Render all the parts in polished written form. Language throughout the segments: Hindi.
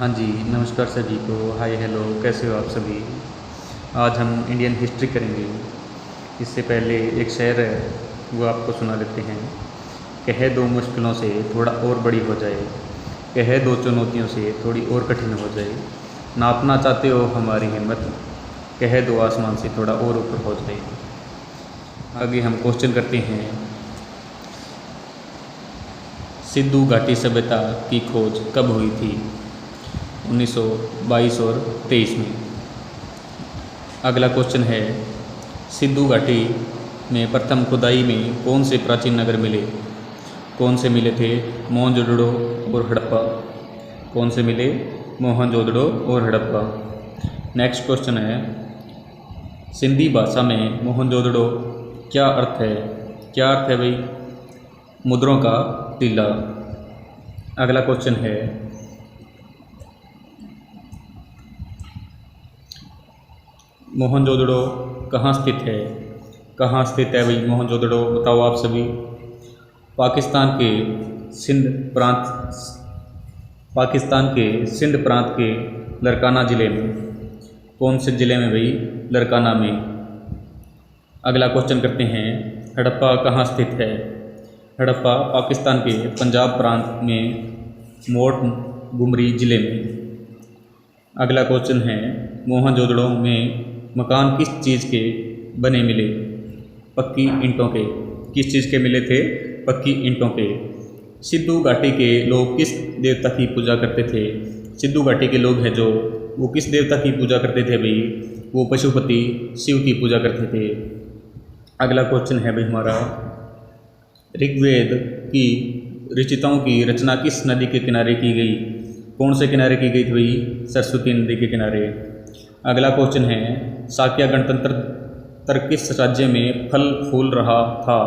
हाँ जी, नमस्कार सभी को। हाय हेलो, कैसे हो आप सभी। आज हम इंडियन हिस्ट्री करेंगे। इससे पहले एक शेर है, वो आपको सुना देते हैं। कहे दो मुश्किलों से थोड़ा और बड़ी हो जाए, कहे दो चुनौतियों से थोड़ी और कठिन हो जाए, नापना चाहते हो हमारी हिम्मत, कहे दो आसमान से थोड़ा और ऊपर हो जाए। आगे हम क्वेश्चन करते हैं। सिंधु घाटी सभ्यता की खोज कब हुई थी? 1922 और 23 में। अगला क्वेश्चन है, सिंधु घाटी में प्रथम खुदाई में कौन से प्राचीन नगर मिले? कौन से मिले थे? मोहनजोदड़ो और हड़प्पा। कौन से मिले? मोहनजोदड़ो और हड़प्पा। नेक्स्ट क्वेश्चन है, सिंधी भाषा में मोहनजोदड़ो क्या अर्थ है? क्या अर्थ है भाई? मुद्रों का टीला। अगला क्वेश्चन है, मोहनजोदड़ो कहाँ स्थित है? कहाँ स्थित है भाई मोहनजोदड़ो? बताओ आप सभी। पाकिस्तान के सिंध प्रांत के लरकाना ज़िले में। कौन से ज़िले में भाई? लरकाना में। अगला क्वेश्चन करते हैं, हड़प्पा कहाँ स्थित है? हड़प्पा पाकिस्तान के पंजाब प्रांत में मोंटगोमरी ज़िले में। अगला क्वेश्चन है, मोहनजोदड़ो में मकान किस चीज़ के बने मिले? पक्की ईंटों के। किस चीज़ के मिले थे? पक्की ईंटों के। सिंधु घाटी के लोग किस देवता की पूजा करते थे? सिंधु घाटी के लोग हैं जो, वो किस देवता की पूजा करते थे भाई? वो पशुपति शिव की पूजा करते थे। अगला क्वेश्चन है भाई हमारा, ऋग्वेद की रचयिताओं की रचना किस नदी के किनारे की गई? कौन से किनारे की गई थी भाई? सरस्वती नदी के किनारे। अगला क्वेश्चन है, साक्य गणतंत्र किस राज्य में फल फूल रहा था?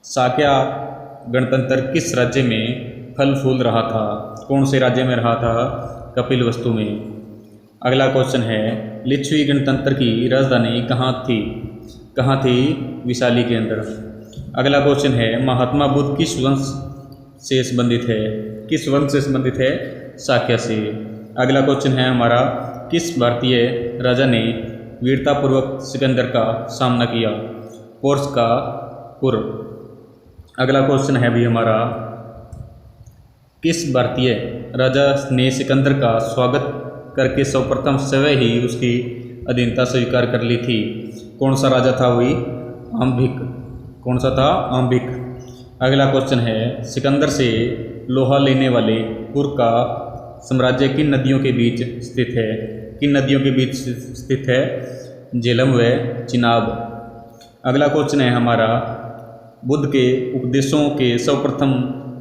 साक्य गणतंत्र किस राज्य में फल फूल रहा था? कौन से राज्य में रहा था? कपिलवस्तु में। अगला क्वेश्चन है, लिच्छवी गणतंत्र की राजधानी कहाँ थी? कहाँ थी? विशाली के अंदर। अगला क्वेश्चन है, महात्मा बुद्ध किस वंश से संबंधित है? किस वंश से संबंधित है? साक्य से। अगला क्वेश्चन है हमारा, किस भारतीय राजा ने वीरतापूर्वक सिकंदर का सामना किया? पोर्स का पुर। अगला क्वेश्चन है भी हमारा, किस भारतीय राजा ने सिकंदर का स्वागत करके सर्वप्रथम स्वयं ही उसकी अधीनता स्वीकार कर ली थी? कौन सा राजा था वही? अंबिक। कौन सा था? अंबिक। अगला क्वेश्चन है, सिकंदर से लोहा लेने वाले पुर का साम्राज्य किन नदियों के बीच स्थित है? किन नदियों के बीच स्थित है? झेलम व चिनाब। अगला क्वेश्चन है हमारा, बुद्ध के उपदेशों के सर्वप्रथम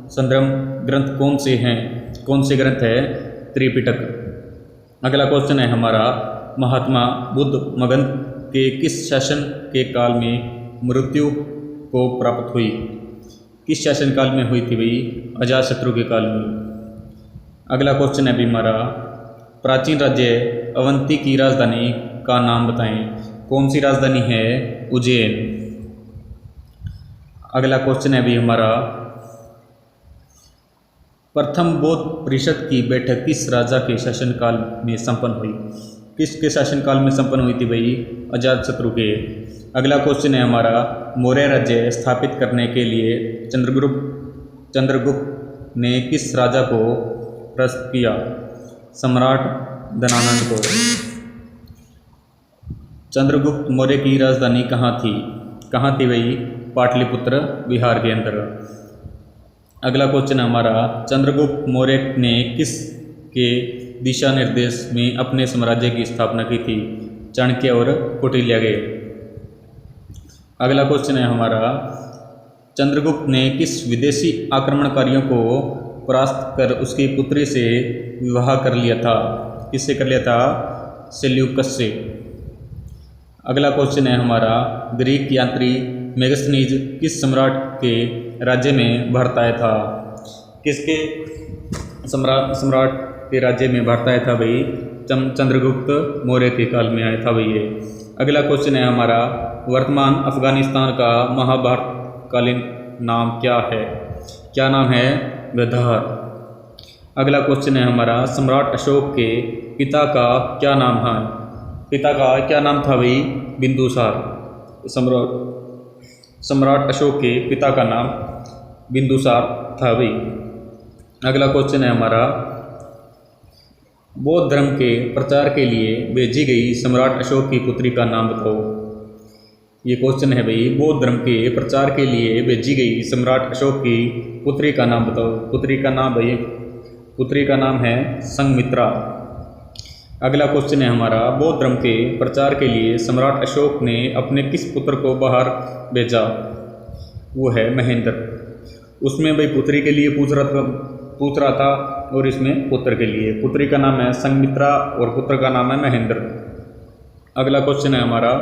संदर्भ ग्रंथ कौन से हैं? कौन से ग्रंथ है? त्रिपिटक। अगला क्वेश्चन है हमारा, महात्मा बुद्ध मगध के किस शासन के काल में मृत्यु को प्राप्त हुई? किस शासन काल में हुई थी भाई? अजातशत्रु के काल में। अगला क्वेश्चन है भी हमारा, प्राचीन राज्य अवंती की राजधानी का नाम बताएं। कौन सी राजधानी है? उज्जैन। अगला क्वेश्चन है भी हमारा, प्रथम बौद्ध परिषद की बैठक किस राजा के शासनकाल में संपन्न हुई? किसके शासनकाल में संपन्न हुई थी भाई? अजातशत्रु के। अगला क्वेश्चन है हमारा, मौर्य राज्य स्थापित करने के लिए चंद्रगुप्त ने किस राजा को प्रस्तुत किया? सम्राट धनानंद को। चंद्रगुप्त मौर्य की राजधानी कहाँ थी? कहाँ थी भाई? पाटलिपुत्र, बिहार के अंदर। अगला क्वेश्चन हमारा, चंद्रगुप्त मौर्य ने किस के दिशा निर्देश में अपने साम्राज्य की स्थापना की थी? चाणक्य और कौटिल्य के। अगला क्वेश्चन है हमारा, चंद्रगुप्त ने किस विदेशी आक्रमणकारियों को परास्त कर उसकी पुत्री से विवाह कर लिया था? किससे कर लिया था? सेल्यूकस से। अगला क्वेश्चन है हमारा, ग्रीक यात्री मेगस्थनीज किस सम्राट के राज्य में भारत आया था? किसके सम्राट के राज्य में भारत आया था भाई? चंद्रगुप्त मौर्य के काल में आया था भाई ये। अगला क्वेश्चन है हमारा, वर्तमान अफगानिस्तान का महाभारतकालीन नाम क्या है? क्या नाम है? गांधार। अगला क्वेश्चन है हमारा, सम्राट अशोक के पिता का क्या नाम है? पिता का क्या नाम था भाई? बिंदुसार। सम्राट अशोक के पिता का नाम बिंदुसार था भाई। अगला क्वेश्चन है हमारा, बौद्ध धर्म के प्रचार के लिए भेजी गई सम्राट अशोक की पुत्री का नाम बताओ। ये क्वेश्चन है भाई, बौद्ध धर्म के प्रचार के लिए भेजी गई सम्राट अशोक की पुत्री का नाम बताओ। पुत्री का नाम है संघमित्रा। अगला क्वेश्चन है हमारा, बौद्ध धर्म के प्रचार के लिए सम्राट अशोक ने अपने किस पुत्र को बाहर भेजा? वो है महेंद्र। उसमें भाई पुत्री के लिए पूछ रहा था और इसमें पुत्र के लिए। पुत्री का नाम है संघमित्रा और पुत्र का नाम है महेंद्र। अगला क्वेश्चन है हमारा,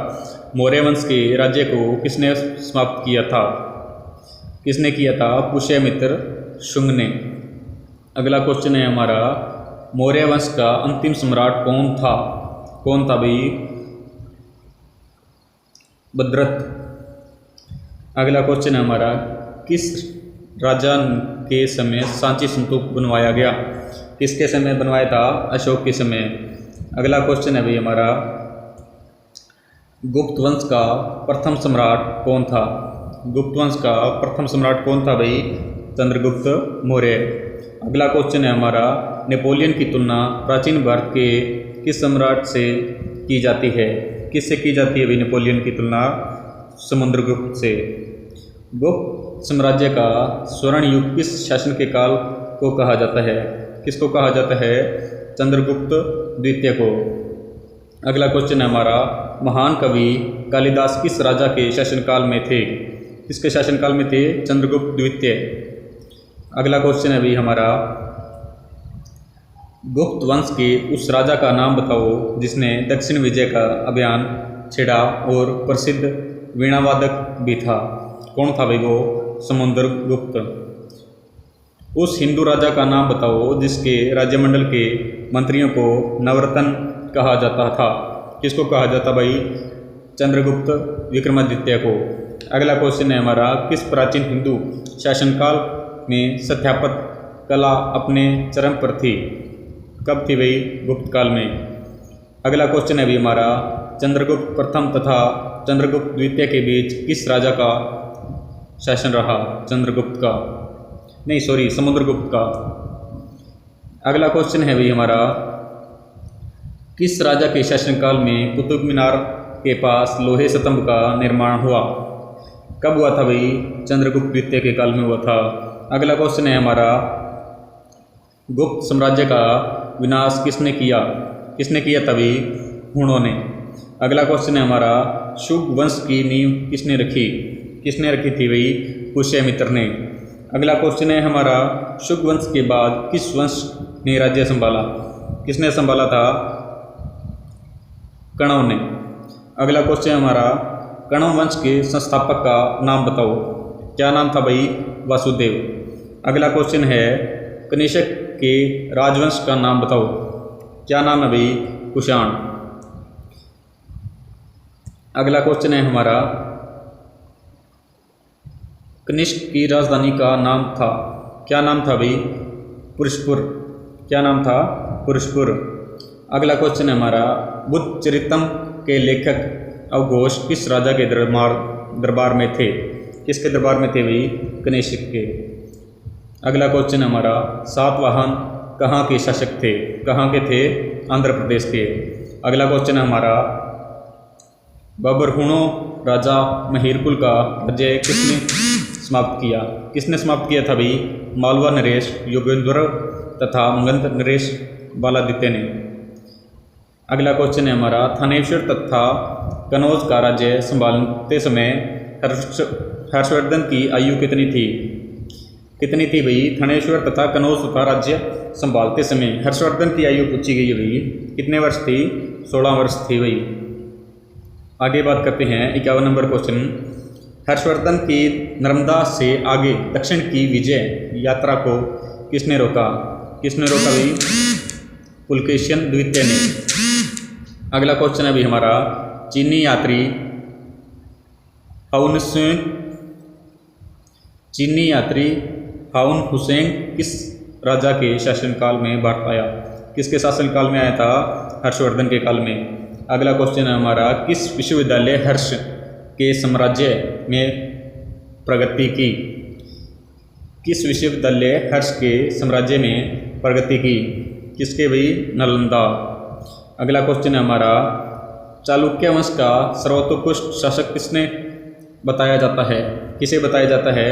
मौर्य वंश के राज्य को किसने समाप्त किया था? किसने किया था? पुष्यमित्र शुंग ने। अगला क्वेश्चन है हमारा, मौर्य वंश का अंतिम सम्राट कौन था? कौन था भाई? भद्रथ। अगला क्वेश्चन है हमारा, किस राजा के समय सांची स्तूप बनवाया गया? किसके समय बनवाया था? अशोक के समय। अगला क्वेश्चन है भाई हमारा, गुप्त वंश का प्रथम सम्राट कौन था? गुप्त वंश का प्रथम सम्राट कौन था भाई? चंद्रगुप्त मौर्य। अगला क्वेश्चन है हमारा, नेपोलियन की तुलना प्राचीन भारत के किस सम्राट से की जाती है? किससे की जाती है भाई नेपोलियन की तुलना? समुद्रगुप्त से। गुप्त साम्राज्य का स्वर्ण युग किस शासन के काल को कहा जाता है? किसको कहा जाता है? चंद्रगुप्त द्वितीय को। अगला क्वेश्चन है हमारा, महान कवि कालिदास किस राजा के शासनकाल में थे? किसके शासनकाल में थे? चंद्रगुप्त द्वितीय। अगला क्वेश्चन है भाई हमारा, गुप्त वंश के उस राजा का नाम बताओ जिसने दक्षिण विजय का अभियान छेड़ा और प्रसिद्ध वीणावादक भी था। कौन था भाई वो? समुद्रगुप्त। उस हिंदू राजा का नाम बताओ जिसके राज्यमंडल के मंत्रियों को नवरत्न कहा जाता था। किसको कहा जाता भाई? चंद्रगुप्त विक्रमादित्य को। अगला क्वेश्चन है हमारा, किस प्राचीन हिंदू शासनकाल में सत्यापन कला अपने चरम पर थी? कब थी भाई? गुप्त काल में। अगला क्वेश्चन है भी हमारा, चंद्रगुप्त प्रथम तथा चंद्रगुप्त द्वितीय के बीच किस राजा का शासन रहा? समुद्रगुप्त का। अगला क्वेश्चन है भाई हमारा, किस राजा के शासनकाल में कुतुब मीनार के पास लोहे स्तंभ का निर्माण हुआ? कब हुआ था भाई? चंद्रगुप्त द्वितीय के काल में हुआ था। अगला क्वेश्चन है हमारा, गुप्त साम्राज्य का विनाश किसने किया? किसने किया था भाई? हुणों ने। अगला क्वेश्चन है हमारा, शुंग वंश की नींव किसने रखी? किसने रखी थी भाई? पुष्यमित्र ने। अगला क्वेश्चन है हमारा, शुंग वंश के बाद किस वंश ने राज्य संभाला? किसने संभाला था? कण्व ने। अगला क्वेश्चन है हमारा, कण्व वंश के संस्थापक का नाम बताओ। क्या नाम था भाई? वासुदेव। अगला क्वेश्चन है, कनिष्क के राजवंश का नाम बताओ। क्या नाम है भाई? कुषाण। अगला क्वेश्चन है हमारा, कनिष्क की राजधानी का नाम था। क्या नाम था भाई? पुरुषपुर। क्या नाम था? पुरुषपुर। अगला क्वेश्चन है हमारा, बुद्ध चरितम के लेखक अवघोष किस राजा के दरबार में थे? किसके दरबार में थे भाई? कनिष्क के। अगला क्वेश्चन है हमारा, सातवाहन कहाँ के शासक थे? कहाँ के थे? आंध्र प्रदेश के। अगला क्वेश्चन है हमारा, बाबरहुणों राजा महीरकुल का राज्य किसने समाप्त किया? किसने समाप्त किया था भाई? मालवा नरेश योगेंद्र तथा मगध नरेश बालादित्य ने। अगला क्वेश्चन है हमारा, थानेश्वर तथा कनौज का राज्य संभालते समय हर्षवर्धन की आयु कितनी थी? कितनी थी भाई? थानेश्वर तथा कनौज का राज्य संभालते समय हर्षवर्धन की आयु पूछी गई है भाई। कितने वर्ष थी? 16 वर्ष थी भाई। आगे बात करते हैं 51 नंबर क्वेश्चन, हर्षवर्धन की नर्मदा से आगे दक्षिण की विजय यात्रा को किसने रोका? किसने रोका भाई? पुलकेशिन द्वितीय ने। अगला क्वेश्चन है भी हमारा, चीनी यात्री हाउन हुसैन किस राजा के शासनकाल में भारत आया? किसके शासनकाल में आया था? हर्षवर्धन के काल में। अगला क्वेश्चन है हमारा, किस विश्वविद्यालय हर्ष के साम्राज्य में प्रगति की? किस विश्वविद्यालय हर्ष के साम्राज्य में प्रगति की? किसके भाई? नालंदा। अगला क्वेश्चन है हमारा, चालुक्य वंश का सर्वोत्कृष्ट शासक किसने बताया जाता है? किसे बताया जाता है?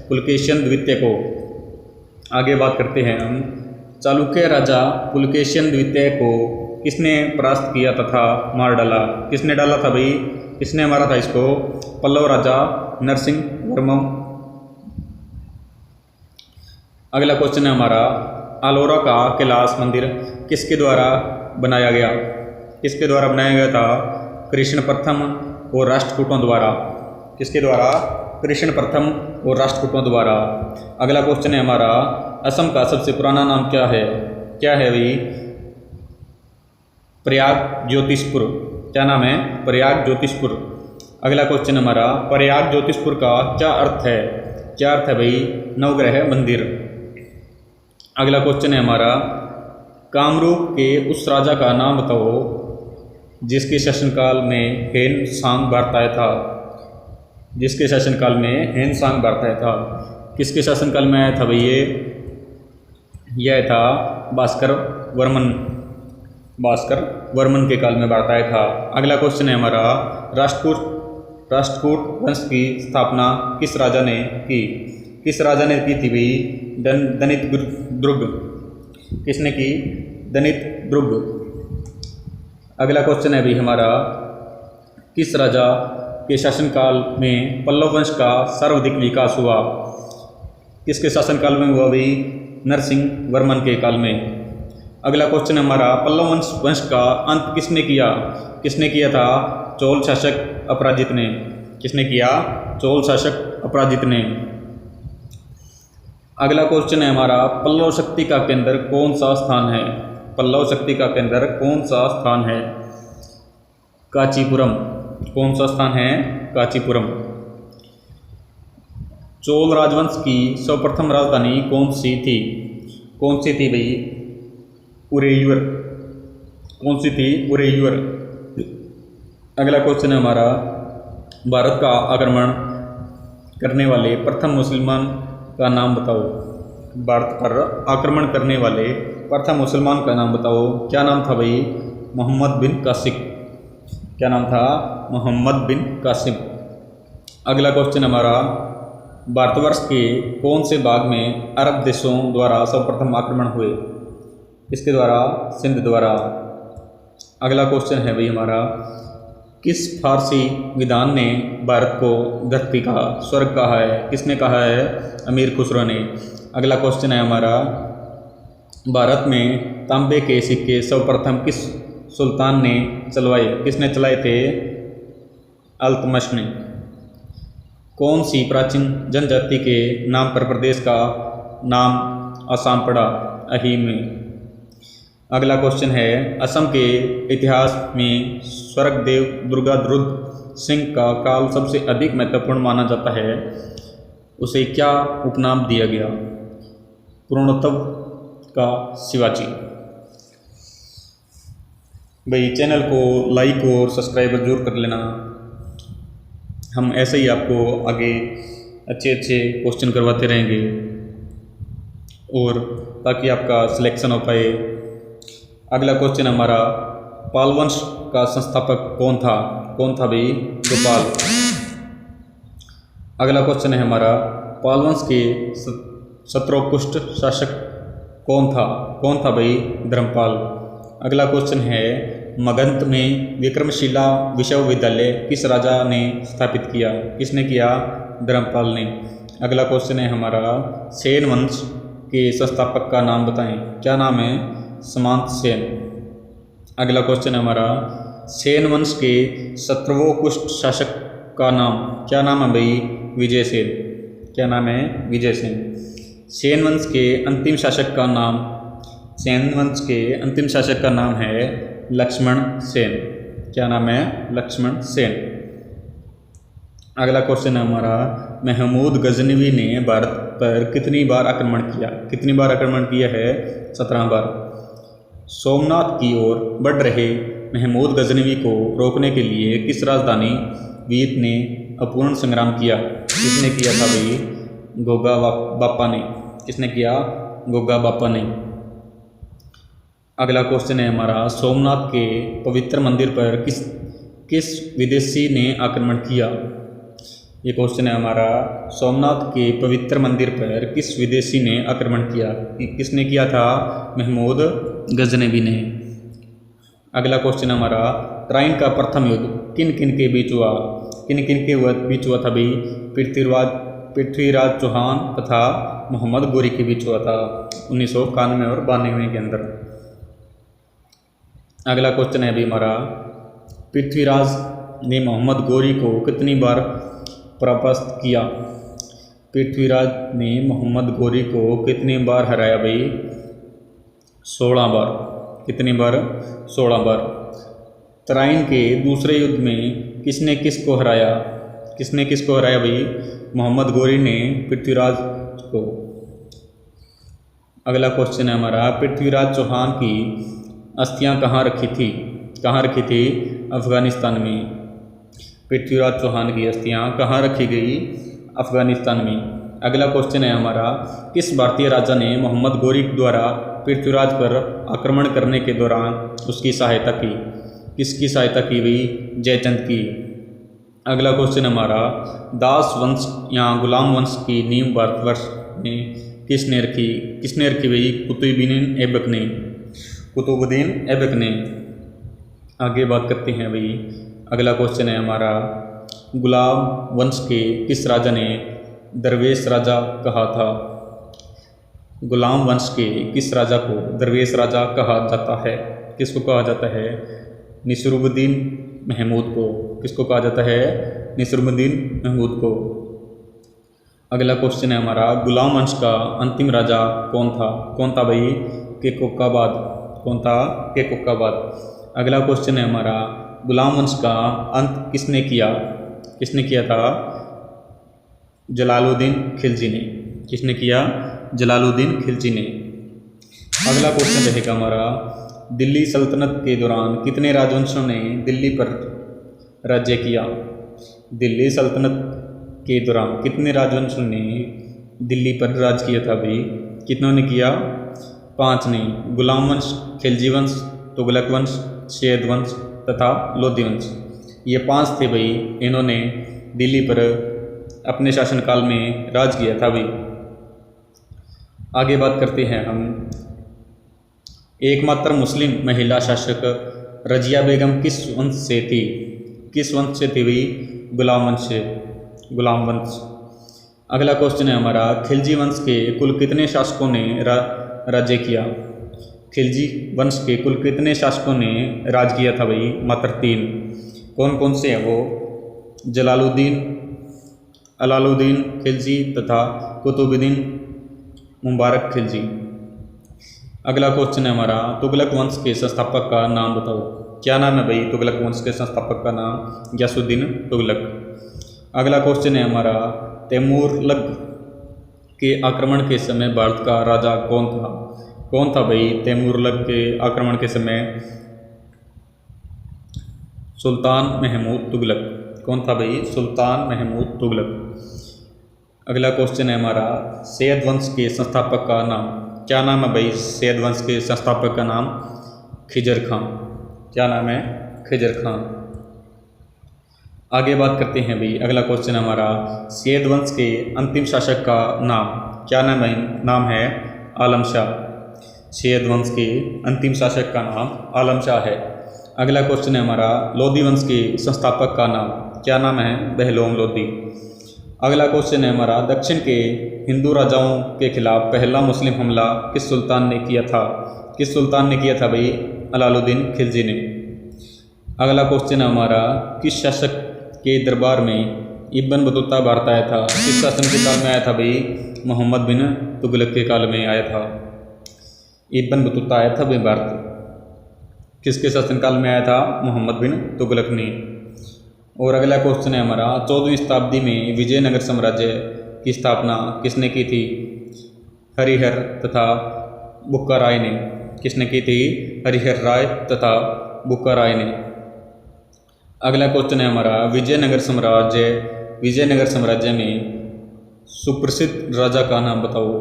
पुलकेशिन द्वितीय को। आगे बात करते हैं हम, चालुक्य राजा पुलकेशिन द्वितीय को किसने परास्त किया तथा मार डाला? किसने डाला था भाई? किसने मारा था इसको? पल्लव राजा नरसिंह वर्मन। अगला क्वेश्चन है हमारा, अलोरा का कैलाश मंदिर किसके द्वारा बनाया गया? किसके द्वारा बनाया गया था? कृष्ण प्रथम और राष्ट्रकूटों द्वारा। किसके द्वारा? कृष्ण प्रथम और राष्ट्रकूटों द्वारा। अगला क्वेश्चन है हमारा, असम का सबसे पुराना नाम क्या है? क्या है भाई? प्रयाग ज्योतिषपुर। क्या नाम है? प्रयाग ज्योतिषपुर। अगला क्वेश्चन हमारा, प्रयाग ज्योतिषपुर का क्या अर्थ है? क्या अर्थ है भाई? नवग्रह मंदिर। अगला क्वेश्चन है हमारा, कामरूप के उस राजा का नाम बताओ जिसके शासनकाल में हेन सांग भारत आया था? जिसके शासनकाल में हेन सांग भारत आया था। किसके शासनकाल में आया था भाई? यह था भास्कर वर्मन। भास्कर वर्मन के काल में भारत आया था। अगला क्वेश्चन है हमारा, राष्ट्रकूट वंश की स्थापना किस राजा ने की? किस राजा ने की थी भाई? दनित दुर्ग। किसने की? दनित दुर्ग। अगला क्वेश्चन है भाई हमारा, किस राजा के शासनकाल में पल्लव वंश का सर्वाधिक विकास हुआ? किसके शासनकाल में हुआ भाई? नरसिंह वर्मन के काल में। अगला क्वेश्चन है हमारा, पल्लव वंश का अंत किसने किया? किसने किया था? चोल शासक अपराजित ने। किसने किया? चोल शासक अपराजित ने। अगला क्वेश्चन है हमारा, पल्लव शक्ति का केंद्र कौन सा स्थान है? पल्लव शक्ति का केंद्र कौन सा स्थान है? कांचीपुरम। कौन सा स्थान है? कांचीपुरम। चोल राजवंश की सर्वप्रथम राजधानी कौन सी थी? कौन सी थी भाई? उरेयूर। कौन सी थी? उरेयूर। अगला क्वेश्चन है हमारा, भारत का आक्रमण करने वाले प्रथम मुसलमान का नाम बताओ। भारत पर आक्रमण करने वाले प्रथम मुसलमान का नाम बताओ। क्या नाम था भाई? मोहम्मद बिन कासिम। क्या नाम था? मोहम्मद बिन कासिम। अगला क्वेश्चन हमारा, भारतवर्ष के कौन से भाग में अरब देशों द्वारा सर्वप्रथम आक्रमण हुए? किसके द्वारा? सिंध द्वारा। अगला क्वेश्चन है भाई हमारा, किस फारसी विद्वान ने भारत को धरती का स्वर्ग कहा है? किसने कहा है? अमीर खुसरो ने। अगला क्वेश्चन है हमारा, भारत में तांबे के सिक्के सर्वप्रथम किस सुल्तान ने चलवाए? किसने चलाए थे? अल्तमश ने। कौन सी प्राचीन जनजाति के नाम पर प्रदेश का नाम असम पड़ा? अहीम में। अगला क्वेश्चन है, असम के इतिहास में स्वर्गदेव दुर्गाधुरुद सिंह का काल सबसे अधिक महत्वपूर्ण माना जाता है। उसे क्या उपनाम दिया गया? पूर्णोत्तव का शिवाजी। भाई चैनल को लाइक और सब्सक्राइब जरूर कर लेना। हम ऐसे ही आपको आगे अच्छे अच्छे क्वेश्चन करवाते रहेंगे और ताकि आपका सिलेक्शन हो पाए। अगला क्वेश्चन हमारा, पाल वंश का संस्थापक कौन था? कौन था भाई? गोपाल। अगला क्वेश्चन है हमारा, पाल वंश के सर्वोत्कृष्ट शासक कौन था? कौन था भाई? धर्मपाल। अगला क्वेश्चन है, मगध में विक्रमशिला विश्वविद्यालय किस राजा ने स्थापित किया? किसने किया? धर्मपाल ने। अगला क्वेश्चन है हमारा, सेन वंश के संस्थापक का नाम बताएं। क्या नाम है? सामंत सेन। अगला क्वेश्चन है हमारा, सेन वंश के 17वें शासक का नाम। क्या नाम है भाई? विजय सेन। क्या नाम है? विजय सेन। सेन वंश के अंतिम शासक का नाम, सेन वंश के अंतिम शासक का नाम है लक्ष्मण सेन। क्या नाम है? लक्ष्मण सेन। अगला क्वेश्चन है हमारा, महमूद गजनवी ने भारत पर कितनी बार आक्रमण किया? कितनी बार आक्रमण किया है? 17 बार। सोमनाथ की ओर बढ़ रहे महमूद गजनवी को रोकने के लिए किस राजधानी वीत ने अपूर्ण संग्राम किया? किसने किया था भाई? गोगा बापा ने। किसने किया? गोगा बापा ने। अगला क्वेश्चन है हमारा, सोमनाथ के पवित्र मंदिर पर किस विदेशी ने आक्रमण किया? ये क्वेश्चन है हमारा, सोमनाथ के पवित्र मंदिर पर किस विदेशी ने आक्रमण किया? किसने किया था? महमूद गजनवी ने। अगला क्वेश्चन हमारा, ट्राइन का प्रथम युद्ध किन किन के बीच हुआ? किन किन के बीच हुआ था भाई? पृथ्वीराज चौहान तथा मोहम्मद गोरी के बीच हुआ था 1991 और 92 के अंदर। अगला क्वेश्चन है अभी हमारा, पृथ्वीराज ने मोहम्मद गोरी को कितनी बार परास्त किया? पृथ्वीराज ने मोहम्मद गोरी को कितनी बार हराया भाई? 16 बार। कितनी बार? 16 बार। तराइन के दूसरे युद्ध में किसने किसको हराया? किसने किसको हराया भाई? मोहम्मद गोरी ने पृथ्वीराज को। अगला क्वेश्चन है हमारा, पृथ्वीराज चौहान की अस्थियां कहाँ रखी थी? कहाँ रखी थी? अफगानिस्तान में। पृथ्वीराज चौहान की अस्थियां कहाँ रखी गई? अफगानिस्तान में। अगला क्वेश्चन है हमारा, किस भारतीय राजा ने मोहम्मद गोरी द्वारा पृथ्वीराज पर आक्रमण करने के दौरान उसकी सहायता की? किसकी सहायता की भाई? जयचंद की। अगला क्वेश्चन हमारा, दास वंश या गुलाम वंश की नींव भारतवर्ष में किसने रखी? किसने रखी भाई? कुतुबुद्दीन ऐबक ने। कुतुबुद्दीन ऐबक ने। आगे बात करते हैं भाई, अगला क्वेश्चन है हमारा, गुलाम वंश के किस राजा ने दरवेश राजा कहा था? गुलाम वंश के किस राजा को दरवेश राजा कहा जाता है? किसको कहा जाता है? नसीरुद्दीन महमूद को। किसको कहा जाता है? नसीरुद्दीन महमूद को। अगला क्वेश्चन है हमारा, गुलाम वंश का अंतिम राजा कौन था? कौन था भाई? केकोकाबाद। कौन था? केकोकाबाद। अगला क्वेश्चन है हमारा, गुलाम वंश का अंत किसने किया? किसने किया था? जलालुद्दीन खिलजी ने। किसने किया? जलालुद्दीन खिलजी ने। अगला क्वेश्चन रहेगा हमारा, दिल्ली सल्तनत के दौरान कितने राजवंशों ने दिल्ली पर राज्य किया? दिल्ली सल्तनत के दौरान कितने राजवंशों ने दिल्ली पर राज किया था भाई? कितनों ने किया? 5 ने। गुलाम वंश, खिलजी वंश, तुगलक वंश, सैयद वंश तथा लोधी वंश। ये 5 थे भाई, इन्होंने दिल्ली पर अपने शासनकाल में राज किया था भाई। आगे बात करते हैं हम, एकमात्र मुस्लिम महिला शासक रजिया बेगम किस वंश से थी? किस वंश से थी भाई? गुलाम वंश से। गुलाम वंश। अगला क्वेश्चन है हमारा, खिलजी वंश के कुल कितने शासकों ने राज्य किया? खिलजी वंश के कुल कितने शासकों ने राज किया था भाई? मात्र 3। कौन कौन से हैं वो? जलालुद्दीन, अलाउद्दीन खिलजी तथा कुतुबुद्दीन मुबारक खिलजी। अगला क्वेश्चन है हमारा, तुगलक वंश के संस्थापक का नाम बताओ। क्या नाम है भाई तुगलक वंश के संस्थापक का नाम? गयासुद्दीन तुगलक। अगला क्वेश्चन है हमारा, तैमूरलग के आक्रमण के समय भारत का राजा कौन था? कौन था भाई तैमूरलग के आक्रमण के समय? सुल्तान महमूद तुगलक। कौन था भाई? सुल्तान महमूद तुगलक। अगला क्वेश्चन है हमारा, सैयद वंश के संस्थापक का नाम। क्या नाम है भाई सैयद वंश के संस्थापक का नाम? खिजर खां। क्या नाम है? खिजर खां। आगे बात करते हैं भाई, अगला क्वेश्चन हमारा, सैयद वंश के अंतिम शासक का नाम। क्या नाम है? नाम है आलम शाह। सैयद वंश के अंतिम शासक का नाम आलम शाह है। अगला क्वेश्चन है हमारा, लोधी वंश के संस्थापक का नाम। क्या नाम है? बहलोम लोधी। अगला क्वेश्चन है हमारा, दक्षिण के हिंदू राजाओं के खिलाफ पहला मुस्लिम हमला किस सुल्तान ने किया था? किस सुल्तान ने किया था भाई? अलाउद्दीन खिलजी ने। अगला क्वेश्चन है हमारा, किस शासक के दरबार में इब्न बतूता भारत आया था? किस शासन के काल में आया था भाई? मोहम्मद बिन तुगलक के काल में आया था। इब्न बतूता आया था भाई भारत। किसके शासनकाल में आया था? मोहम्मद बिन तुगलक ने। और अगला क्वेश्चन है हमारा, 14वीं शताब्दी में विजयनगर साम्राज्य की स्थापना किसने की थी? हरिहर तथा बुक्का राय ने। किसने की थी? हरिहर राय तथा बुक्का राय ने। अगला क्वेश्चन है हमारा, विजयनगर साम्राज्य में सुप्रसिद्ध राजा का नाम बताओ।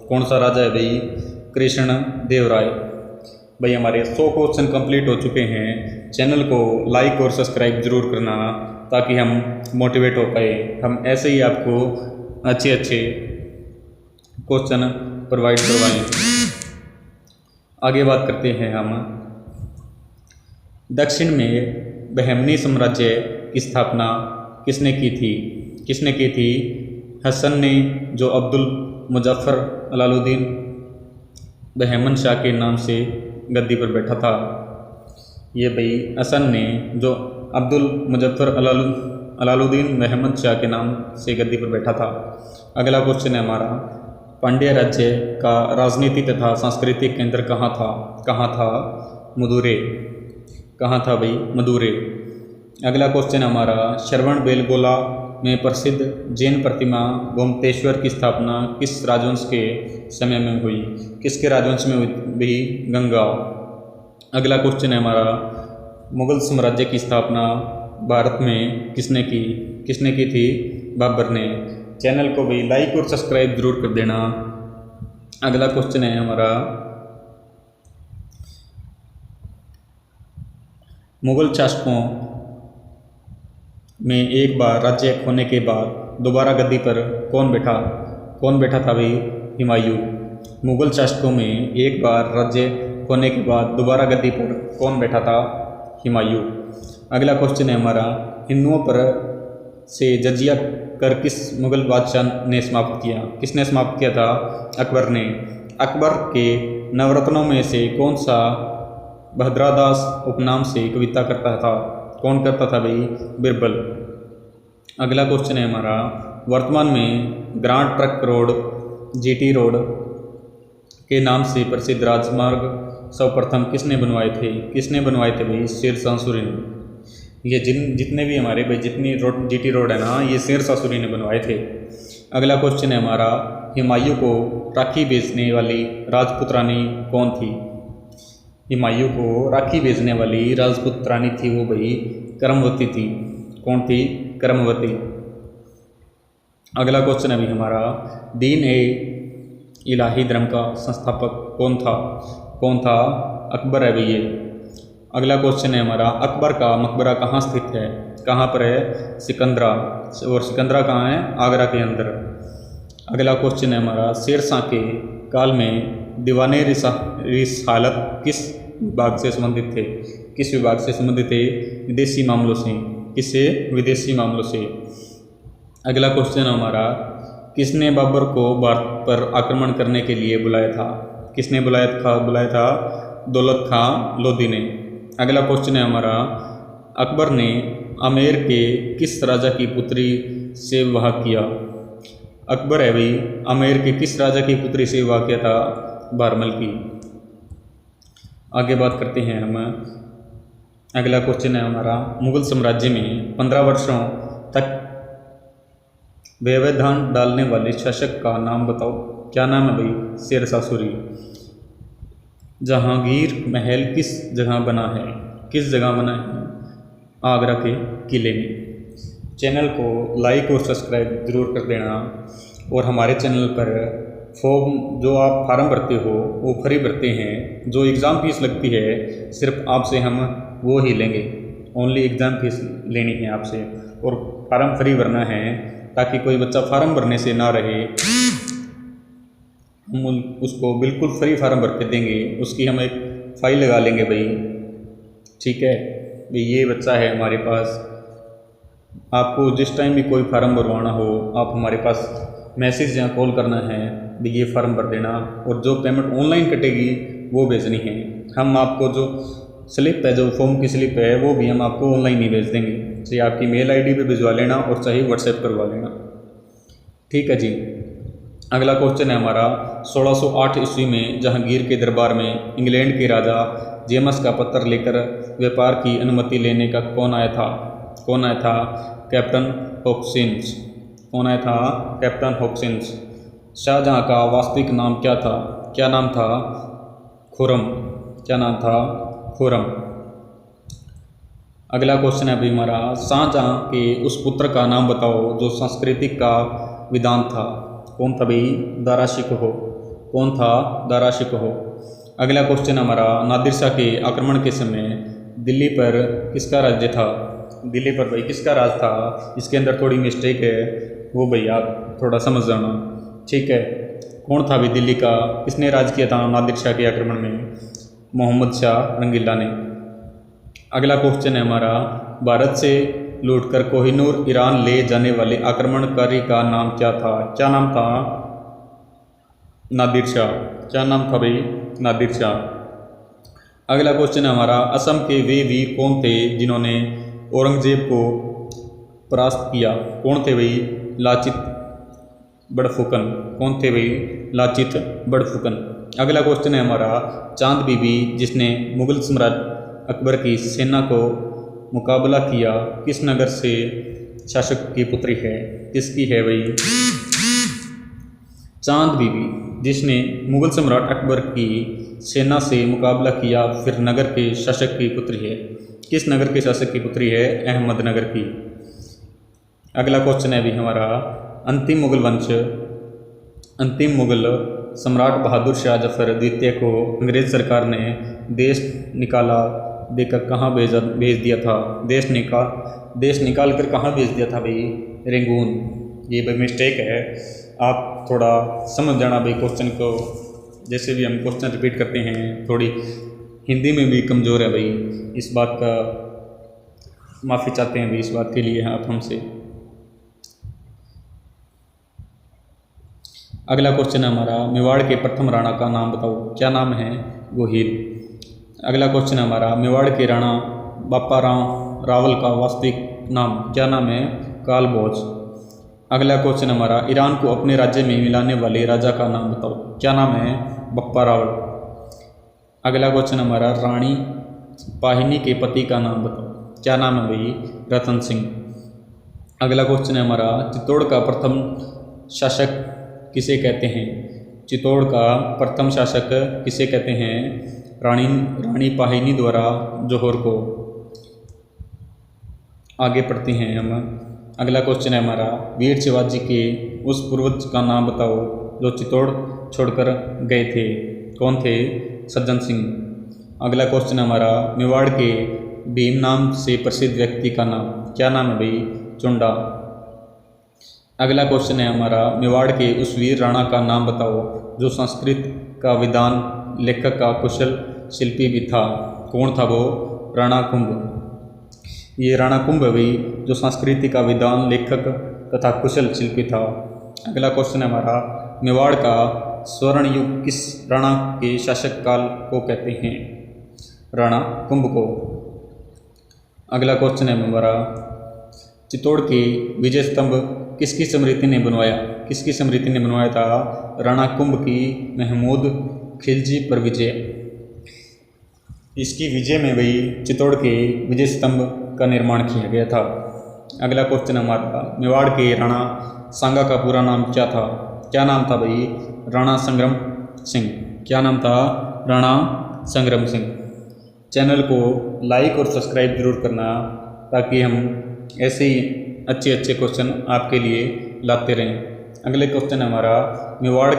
कौन सा राजा है भाई? कृष्ण देव राय। भाई हमारे 100 क्वेश्चन कंप्लीट हो चुके हैं। चैनल को लाइक और सब्सक्राइब जरूर करना ताकि हम मोटिवेट हो पाए। हम ऐसे ही आपको अच्छे क्वेश्चन प्रोवाइड करवाएं। आगे बात करते हैं हम, दक्षिण में बहमनी साम्राज्य की स्थापना किसने की थी? किसने की थी? हसन ने, जो अब्दुल मुजफ्फर अलाउद्दीन बहमन शाह के नाम से गद्दी पर बैठा था। ये भाई हसन ने, जो अब्दुल मुजफ्फर अलाउद्दीन बहमन शाह के नाम से गद्दी पर बैठा था। अगला क्वेश्चन है हमारा, पांड्य राज्य का राजनीति तथा सांस्कृतिक केंद्र कहाँ था? कहाँ था? मदुरै। कहाँ था भाई? मदुरै। अगला क्वेश्चन हमारा, श्रवण बेलगोला में प्रसिद्ध जैन प्रतिमा गोमतेश्वर की स्थापना किस राजवंश के समय में हुई? किसके राजवंश में हुई भाई? गंगा। अगला क्वेश्चन है हमारा, मुगल साम्राज्य की स्थापना भारत में किसने की? किसने की थी? बाबर ने। चैनल को भी लाइक और सब्सक्राइब जरूर कर देना। अगला क्वेश्चन है हमारा, मुगल शासकों में एक बार राज्य खोने के बाद दोबारा गद्दी पर कौन बैठा? कौन बैठा था भाई? हुमायूं। मुगल शासकों में एक बार राज्य खोने के बाद दोबारा गद्दी पर कौन बैठा था? हुमायूं। अगला क्वेश्चन है हमारा, हिंदुओं पर से जजिया कर किस मुगल बादशाह ने समाप्त किया? किसने समाप्त किया था? अकबर ने। अकबर के नवरत्नों में से कौन सा भद्रादास उपनाम से कविता करता था? कौन करता था भाई? बिरबल। अगला क्वेश्चन है हमारा, वर्तमान में grand trunk road GT road के नाम से प्रसिद्ध राजमार्ग सर्वप्रथम किसने बनवाए थे? किसने बनवाए थे भाई? शेरशाह सूरी ने। ये जितने भी हमारे भाई जितनी रोड जीटी रोड है ना, ये शेरशाह सूरी ने बनवाए थे। अगला क्वेश्चन है हमारा, हुमायूं को राखी भेजने वाली राजपूत रानी कौन थी? हुमायूं को राखी भेजने वाली राजपूत रानी थी वो भाई करमवती थी। कौन थी? करमवती। अगला क्वेश्चन है भी हमारा, दीन ए इलाही धर्म का संस्थापक कौन था? कौन था? अकबर है भैया। अगला क्वेश्चन है हमारा, अकबर का मकबरा कहाँ स्थित है? कहाँ पर है? सिकंदरा। और सिकंदरा कहाँ है? आगरा के अंदर। अगला क्वेश्चन है हमारा, शेरशाह के काल में दीवाने रिसालत किस विभाग से संबंधित थे? किस विभाग से संबंधित थे? विदेशी मामलों से। किससे? विदेशी मामलों से। अगला क्वेश्चन है हमारा, किसने बाबर को भारत पर आक्रमण करने के लिए बुलाया था? किसने बुलाया था? दौलत खां लोधी ने। अगला क्वेश्चन है हमारा, अकबर ने आमेर के किस राजा की पुत्री से विवाह किया? अकबर है भाई आमेर के किस राजा की पुत्री से विवाह किया था? बारमल की। आगे बात करते हैं हम, अगला क्वेश्चन है हमारा, मुगल साम्राज्य में 15 वर्षों तक व्यवधान डालने वाले शासक का नाम बताओ। क्या नाम है भाई? शेरशाह सूरी। जहांगीर महल किस जगह बना है? किस जगह बना है? आगरा के किले में। चैनल को लाइक और सब्सक्राइब जरूर कर देना। और हमारे चैनल पर फॉर्म जो आप फार्म भरते हो वो फ्री भरते हैं। जो एग्ज़ाम फीस लगती है सिर्फ आपसे हम वो ही लेंगे। ओनली एग्ज़ाम फीस लेनी है आपसे और फार्म फ्री भरना है ताकि कोई बच्चा फार्म भरने से ना रहे। हम उसको बिल्कुल फ्री फार्म भर के देंगे। उसकी हम एक फ़ाइल लगा लेंगे भाई। ठीक है भाई, ये बच्चा है हमारे पास। आपको जिस टाइम भी कोई फार्म भरवाना हो आप हमारे पास मैसेज या कॉल करना है भाई, ये फार्म भर देना। और जो पेमेंट ऑनलाइन कटेगी वो भेजनी है। हम आपको जो स्लिप है, जो फॉर्म की स्लिप है, वो भी हम आपको ऑनलाइन ही भेज देंगे। चाहे आपकी मेल आईडी पे भिजवा लेना और चाहे व्हाट्सएप करवा लेना। ठीक है जी। अगला क्वेश्चन है हमारा, 1608 ईस्वी में जहांगीर के दरबार में इंग्लैंड के राजा जेम्स का पत्र लेकर व्यापार की अनुमति लेने का कौन आया था? कौन आया था? Captain Hawkins. कौन आया था? Captain Hawkins. शाहजहां का वास्तविक नाम क्या था? क्या नाम था? खुर्रम। क्या नाम था? खुर्रम। अगला क्वेश्चन है अभी हमारा, शाहजहां के उस पुत्र का नाम बताओ जो सांस्कृतिक का विद्वान था। कौन था भाई? दारा शिकोह। कौन था? दारा शिकोह। अगला क्वेश्चन हमारा, नादिर शाह के आक्रमण के समय दिल्ली पर किसका राज्य था? दिल्ली पर भाई किसका राज था? इसके अंदर थोड़ी मिस्टेक है, वो भाई आप थोड़ा समझ जाना, ठीक है। कौन था भाई दिल्ली का? किसने राज किया था नादिर शाह के आक्रमण में? मोहम्मद शाह रंगीला ने। अगला क्वेश्चन है हमारा, भारत से लूटकर कोहिनूर ईरान ले जाने वाले आक्रमणकारी का नाम क्या था? क्या नाम था? नादिर शाह। क्या नाम था भाई? नादिर शाह। अगला क्वेश्चन है हमारा, असम के वे वीर कौन थे जिन्होंने औरंगजेब को परास्त किया? कौन थे भाई? लाचित बड़फुकन। कौन थे भाई? लाचित बड़फुकन। अगला क्वेश्चन है हमारा, चांद बीबी जिसने मुगल सम्राट अकबर की सेना को मुकाबला किया किस नगर से शासक की पुत्री है? किसकी है भाई? चांद बीबी जिसने मुगल सम्राट अकबर की सेना से मुकाबला किया फिर नगर के शासक की पुत्री है। किस नगर के शासक की पुत्री है? अहमदनगर की। अगला क्वेश्चन है अभी हमारा, अंतिम मुगल वंश, अंतिम मुगल सम्राट बहादुर शाह जफर द्वितीय को अंग्रेज सरकार ने देश निकाला देकर कहाँ भेज दिया था? देश निकाल कर कहाँ भेज दिया था भाई? रेंगून। ये भाई मिस्टेक है, आप थोड़ा समझ जाना भाई क्वेश्चन को। जैसे भी हम क्वेश्चन रिपीट करते हैं, थोड़ी हिंदी में भी कमज़ोर है भाई, इस बात का माफ़ी चाहते हैं भाई, इस बात के लिए आप हमसे। अगला क्वेश्चन है हमारा, मेवाड़ के प्रथम राणा का नाम बताओ। क्या नाम है? गोहिल। अगला क्वेश्चन है हमारा, मेवाड़ के राणा बापा रावल का वास्तविक नाम क्या नाम है? काल भोज। अगला क्वेश्चन हमारा, ईरान को अपने राज्य में मिलाने वाले राजा का नाम बताओ। क्या नाम है? बप्पा रावल। अगला क्वेश्चन हमारा, रानी पाहिनी के पति का नाम बताओ। क्या नाम है भाई? रतन सिंह। अगला क्वेश्चन है हमारा, चित्तौड़ का प्रथम शासक किसे कहते हैं? चित्तौड़ का प्रथम शासक किसे कहते हैं? रानी पाहिनी द्वारा जौहर को। आगे पढ़ते हैं हम। अगला क्वेश्चन है हमारा, वीर शिवाजी के उस पूर्वज का नाम बताओ जो चित्तौड़ छोड़कर गए थे। कौन थे? सज्जन सिंह। अगला क्वेश्चन है हमारा, मेवाड़ के भीम नाम से प्रसिद्ध व्यक्ति का नाम क्या नाम है भाई? चुंडा। अगला क्वेश्चन है हमारा, मेवाड़ के उस वीर राणा का नाम बताओ जो संस्कृत का विद्वान लेखक का कुशल शिल्पी भी था। कौन था वो? राणा कुंभ। ये राणा कुंभ है भाई जो संस्कृति का विद्वान लेखक तथा कुशल शिल्पी था। अगला क्वेश्चन है हमारा, मेवाड़ का स्वर्ण युग किस राणा के शासक काल को कहते हैं? राणा कुंभ को। अगला क्वेश्चन है हमारा, चित्तौड़ के विजय स्तंभ किसकी स्मृति ने बनवाया? किसकी स्मृति ने बनवाया था? राणा कुंभ की महमूद खिलजी पर विजय। इसकी विजय में भाई चित्तौड़ के विजय स्तंभ का निर्माण किया गया था। अगला क्वेश्चन हमारा, मेवाड़ के राणा सांगा का पूरा नाम क्या था? क्या नाम था भाई? राणा संग्राम सिंह। क्या नाम था? राणा संग्राम सिंह। चैनल को लाइक और सब्सक्राइब जरूर करना ताकि हम ऐसे ही अच्छे अच्छे क्वेश्चन आपके लिए लाते रहें। अगले क्वेश्चन है हमारा, मेवाड़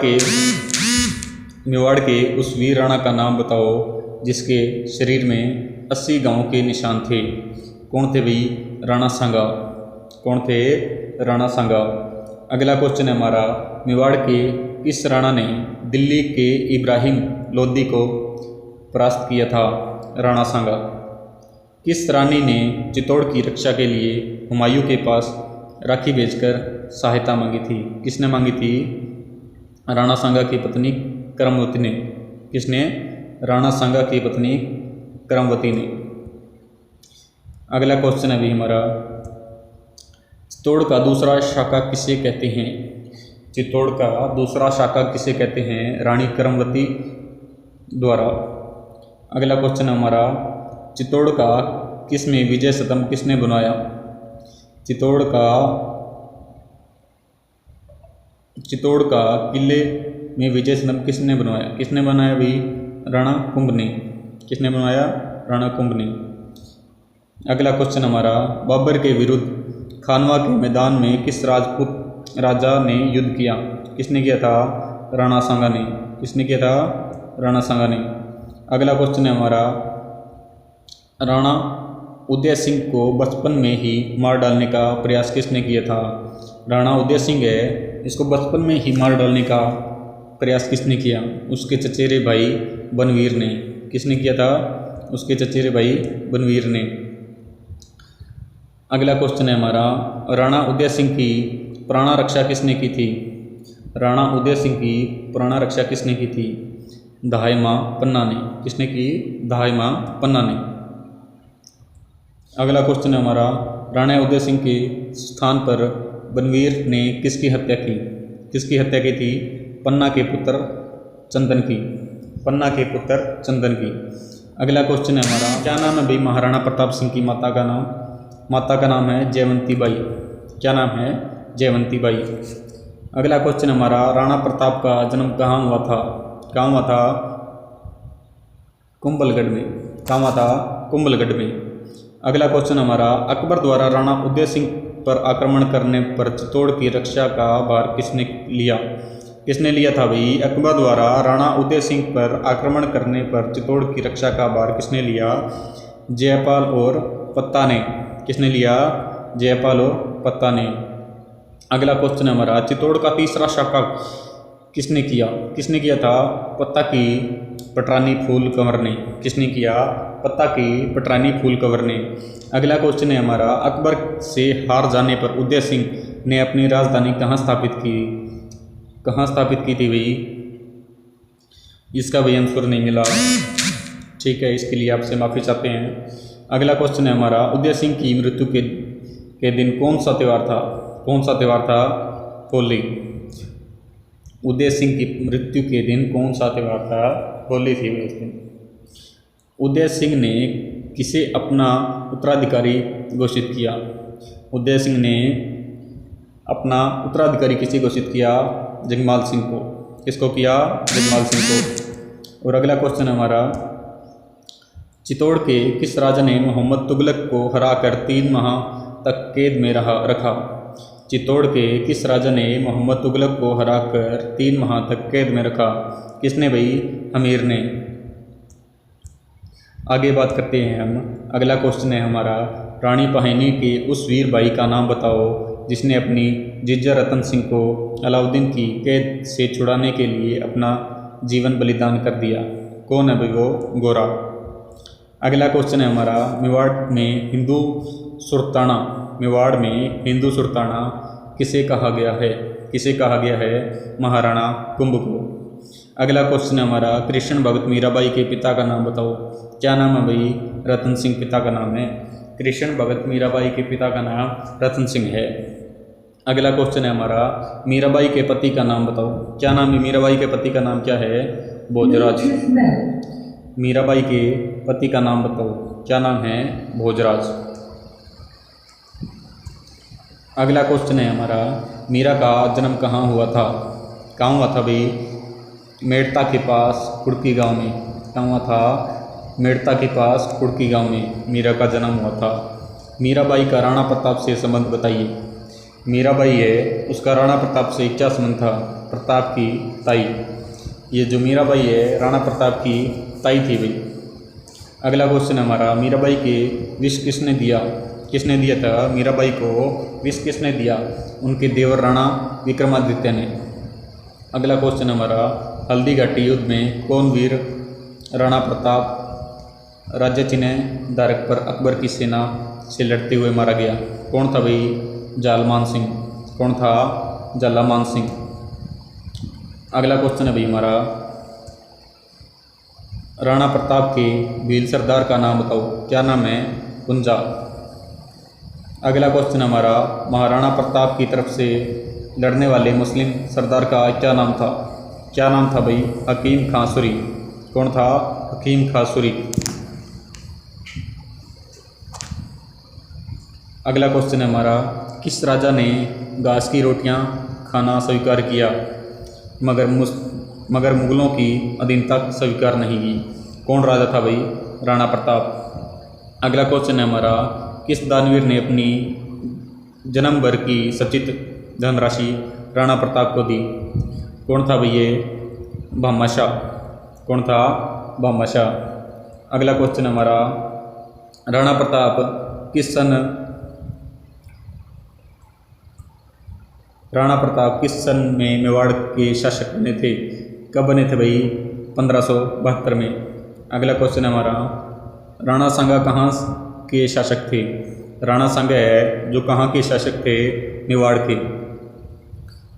के उस वीर राणा का नाम बताओ जिसके शरीर में 80 गांव के निशान थे। कौन थे भाई? राणा सांगा। कौन थे? राणा सांगा। अगला क्वेश्चन है हमारा, मेवाड़ के किस राणा ने दिल्ली के इब्राहिम लोदी को परास्त किया था? राणा सांगा। किस रानी ने चित्तौड़ की रक्षा के लिए हुमायूं के पास राखी भेजकर सहायता मांगी थी? किसने मांगी थी? राणा सांगा की पत्नी करमवती ने। किसने? राणा सांगा की पत्नी करमवती ने। अगला क्वेश्चन है अभी हमारा, चित्तौड़ का दूसरा शाखा किसे कहते हैं? चित्तौड़ का दूसरा शाखा किसे कहते हैं? रानी करमवती द्वारा। अगला क्वेश्चन हमारा, चित्तौड़ का किस में विजय स्तंभ किसने बनवाया? चित्तौड़ का चित्तौड़ का किले में विजय स्तंभ किसने बनवाया? किसने बनाया भाई? राणा कुंभ ने। किसने बनवाया? राणा कुंभ ने। अगला क्वेश्चन हमारा, बाबर के विरुद्ध खानवा के मैदान में किस राजपूत राजा ने युद्ध किया? किसने किया था? राणा सांगा ने। किसने किया था? राणा सांगा ने। अगला क्वेश्चन है हमारा, राणा उदय सिंह को बचपन में ही मार डालने का प्रयास किसने किया था? राणा उदय सिंह है, इसको बचपन में ही मार डालने का प्रयास किसने किया? उसके चचेरे भाई बनवीर ने। किसने किया था? उसके चचेरे भाई बनवीर ने। अगला क्वेश्चन है हमारा, राणा उदय सिंह की प्राण रक्षा किसने की थी? राणा उदय सिंह की प्राण रक्षा किसने की थी? दहाई माँ पन्ना ने। किसने की? दहाई माँ पन्ना ने। अगला क्वेश्चन है हमारा, राणा उदय सिंह के स्थान पर बनवीर ने किसकी हत्या की? किसकी हत्या की थी? पन्ना के पुत्र चंदन की। पन्ना के पुत्र चंदन की। अगला क्वेश्चन है हमारा, क्या नाम है भाई महाराणा प्रताप सिंह की माता का नाम? माता का नाम है जयवंती बाई। क्या नाम है? जयवंती बाई। अगला क्वेश्चन हमारा, राणा प्रताप का जन्म कहाँ हुआ था? कहाँ हुआ था? कुंभलगढ़ में। कहाँ हुआ था? कुंभलगढ़ में। अगला क्वेश्चन हमारा, अकबर द्वारा राणा उदय सिंह पर आक्रमण करने पर चित्तौड़ की रक्षा का भार किसने लिया? किसने लिया था भाई? अकबर द्वारा राणा उदय सिंह पर आक्रमण करने पर चित्तौड़ की रक्षा का भार किसने लिया? जयपाल और पत्ता ने। किसने लिया? जयपाल और पत्ता ने। अगला क्वेश्चन हमारा, चित्तौड़ का तीसरा शासक किसने किया? किसने किया था? पत्ता की पटरानी फूल कंवर ने। किसने किया? पत्ता की पटरानी फूल कंवर ने। अगला क्वेश्चन है हमारा, अकबर से हार जाने पर उदय सिंह ने अपनी राजधानी कहाँ स्थापित की? कहाँ स्थापित की थी भाई? इसका भी आंसर नहीं मिला। ठीक है, इसके लिए आपसे माफ़ी चाहते हैं। अगला क्वेश्चन है हमारा, उदय सिंह की मृत्यु के दिन कौन सा त्यौहार था? कौन सा त्यौहार था? होली। उदय सिंह की मृत्यु के दिन कौन सा त्यौहार था? होली थी उस दिन। उदय सिंह ने किसे अपना उत्तराधिकारी घोषित किया? उदय सिंह ने अपना उत्तराधिकारी किसे घोषित किया? जगमाल सिंह को। किसको किया? जगमाल सिंह को। और अगला क्वेश्चन हमारा, चित्तौड़ के किस राजा ने मोहम्मद तुगलक को हराकर 3 माह तक कैद में रखा? चित्तौड़ के किस राजा ने मोहम्मद तुगलक को हराकर 3 माह तक कैद में रखा? किसने भाई? हमीर ने। आगे बात करते हैं हम। अगला क्वेश्चन है हमारा, रानी पहानी के उस वीर भाई का नाम बताओ जिसने अपनी जीजा रतन सिंह को अलाउद्दीन की कैद से छुड़ाने के लिए अपना जीवन बलिदान कर दिया। कौन है भाई वो? गोरा। अगला क्वेश्चन है हमारा, मेवाड़ में हिंदू सुल्ताना, मेवाड़ में हिंदू सुल्ताना किसे कहा गया है? किसे कहा गया है? महाराणा कुंभ को। अगला क्वेश्चन है हमारा, कृष्ण भगत मीराबाई के पिता का नाम बताओ। क्या नाम है भाई? रतन सिंह पिता का नाम है। कृष्ण भगत मीराबाई के पिता का नाम रतन सिंह है। अगला क्वेश्चन है हमारा, मीराबाई के पति का नाम बताओ। क्या नाम है? मीराबाई के पति का नाम क्या है? भोजराज। मीराबाई के पति का नाम बताओ। क्या नाम है? भोजराज। अगला क्वेश्चन है हमारा, मीरा का जन्म कहाँ हुआ था? कहाँ हुआ था भाई? मेड़ता के पास कुड़की गांव में। कहाँ हुआ था? मेड़ता के पास कुड़की गांव में मीरा का जन्म हुआ था। मीराबाई का राणा प्रताप से संबंध बताइए। मीराबाई है, उसका राणा प्रताप से क्या संबंध था? प्रताप की ताई। ये जो मीराबाई है राणा प्रताप की ताई थी भाई। अगला क्वेश्चन हमारा, मीराबाई के विष किसने दिया? किसने दिया था? मीराबाई को विष किसने दिया? उनके देवर राणा विक्रमादित्य ने। अगला क्वेश्चन हमारा, हल्दी घाटी युद्ध में कौन वीर राणा प्रताप राज्य चिन्ह धारक पर अकबर की सेना से लड़ते हुए मारा गया? कौन था भाई? जालमान सिंह। कौन था? जालामान सिंह। अगला क्वेश्चन है भाई हमारा, राणा प्रताप के भील सरदार का नाम बताओ। क्या नाम है? कुंजा। अगला क्वेश्चन हमारा, महाराणा प्रताप की तरफ से लड़ने वाले मुस्लिम सरदार का क्या नाम था? क्या नाम था भाई? हकीम खां सूरी। कौन था? हकीम खां सूरी। अगला क्वेश्चन है हमारा, किस राजा ने घास की रोटियां खाना स्वीकार किया, मगर मुगलों की अधीनता स्वीकार नहीं की। कौन राजा था भाई? राणा प्रताप। अगला क्वेश्चन है हमारा, किस दानवीर ने अपनी जन्म भर की सचित धनराशि राणा प्रताप को दी? कौन था भाई ये? भामाशाह। कौन था? भामाशाह। अगला क्वेश्चन हमारा, राणा प्रताप किस सन में मेवाड़ के शासक बने थे? कब बने थे भाई? 1572 में। अगला क्वेश्चन हमारा, राणा सांगा कहाँ के शासक थे? राणा सांगा है जो कहाँ के शासक थे? मेवाड़ के।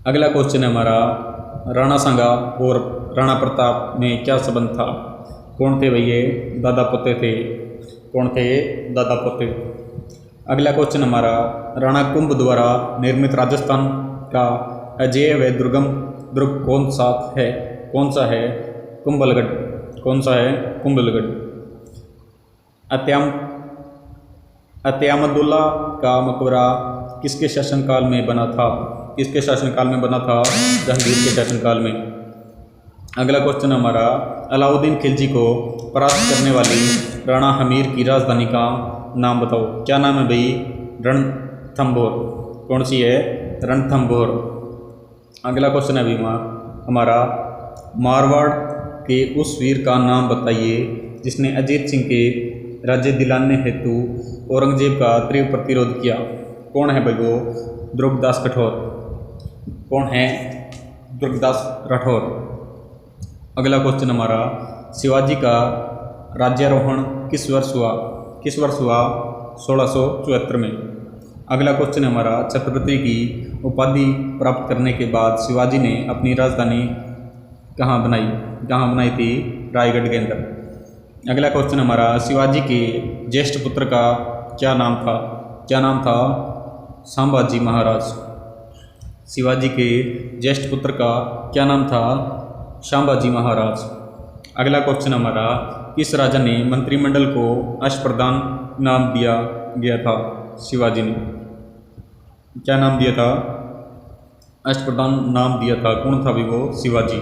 अगला क्वेश्चन है हमारा, राणा सांगा और राणा प्रताप में क्या संबंध था? कौन थे भाई ये? दादा पोते थे। कौन थे? दादा पोते। अगला क्वेश्चन हमारा, राणा कुंभ द्वारा निर्मित राजस्थान का अजेय व दुर्गम दुर्ग कौन सा है? कुंभलगढ़। कौन सा है? कुंभलगढ़। अत्यामदुल्ला का मकबरा किसके शासनकाल में बना था? किसके शासनकाल में बना था? जहांगीर के शासनकाल में। अगला क्वेश्चन हमारा, अलाउद्दीन खिलजी को परास्त करने वाली राणा हमीर की राजधानी का नाम बताओ। क्या नाम है भाई? रणथंभौर। कौन सी है? रणथंभौर। अगला क्वेश्चन है अभी हमारा, मारवाड़ के उस वीर का नाम बताइए जिसने अजीत सिंह के राज्य दिलाने हेतु औरंगजेब का तीव्र प्रतिरोध किया। कौन है भाई वो? दुर्गदास राठौर। कौन है? दुर्गदास राठौर। अगला क्वेश्चन हमारा, शिवाजी का राज्यारोहण किस वर्ष हुआ? किस वर्ष हुआ? 1674 में। अगला क्वेश्चन हमारा, छत्रपति की उपाधि प्राप्त करने के बाद शिवाजी ने अपनी राजधानी कहाँ बनाई थी? रायगढ़ के अंदर। अगला क्वेश्चन हमारा, शिवाजी के ज्येष्ठ पुत्र का क्या नाम था? क्या नाम था? संभाजी महाराज। शिवाजी के ज्येष्ठ पुत्र का क्या नाम था? संभाजी महाराज। अगला क्वेश्चन हमारा, किस राजा ने मंत्रिमंडल को अष्टप्रधान नाम दिया गया था? शिवाजी ने। क्या नाम दिया था? अष्टप्रधान नाम दिया था। कौन था भी वो? शिवाजी।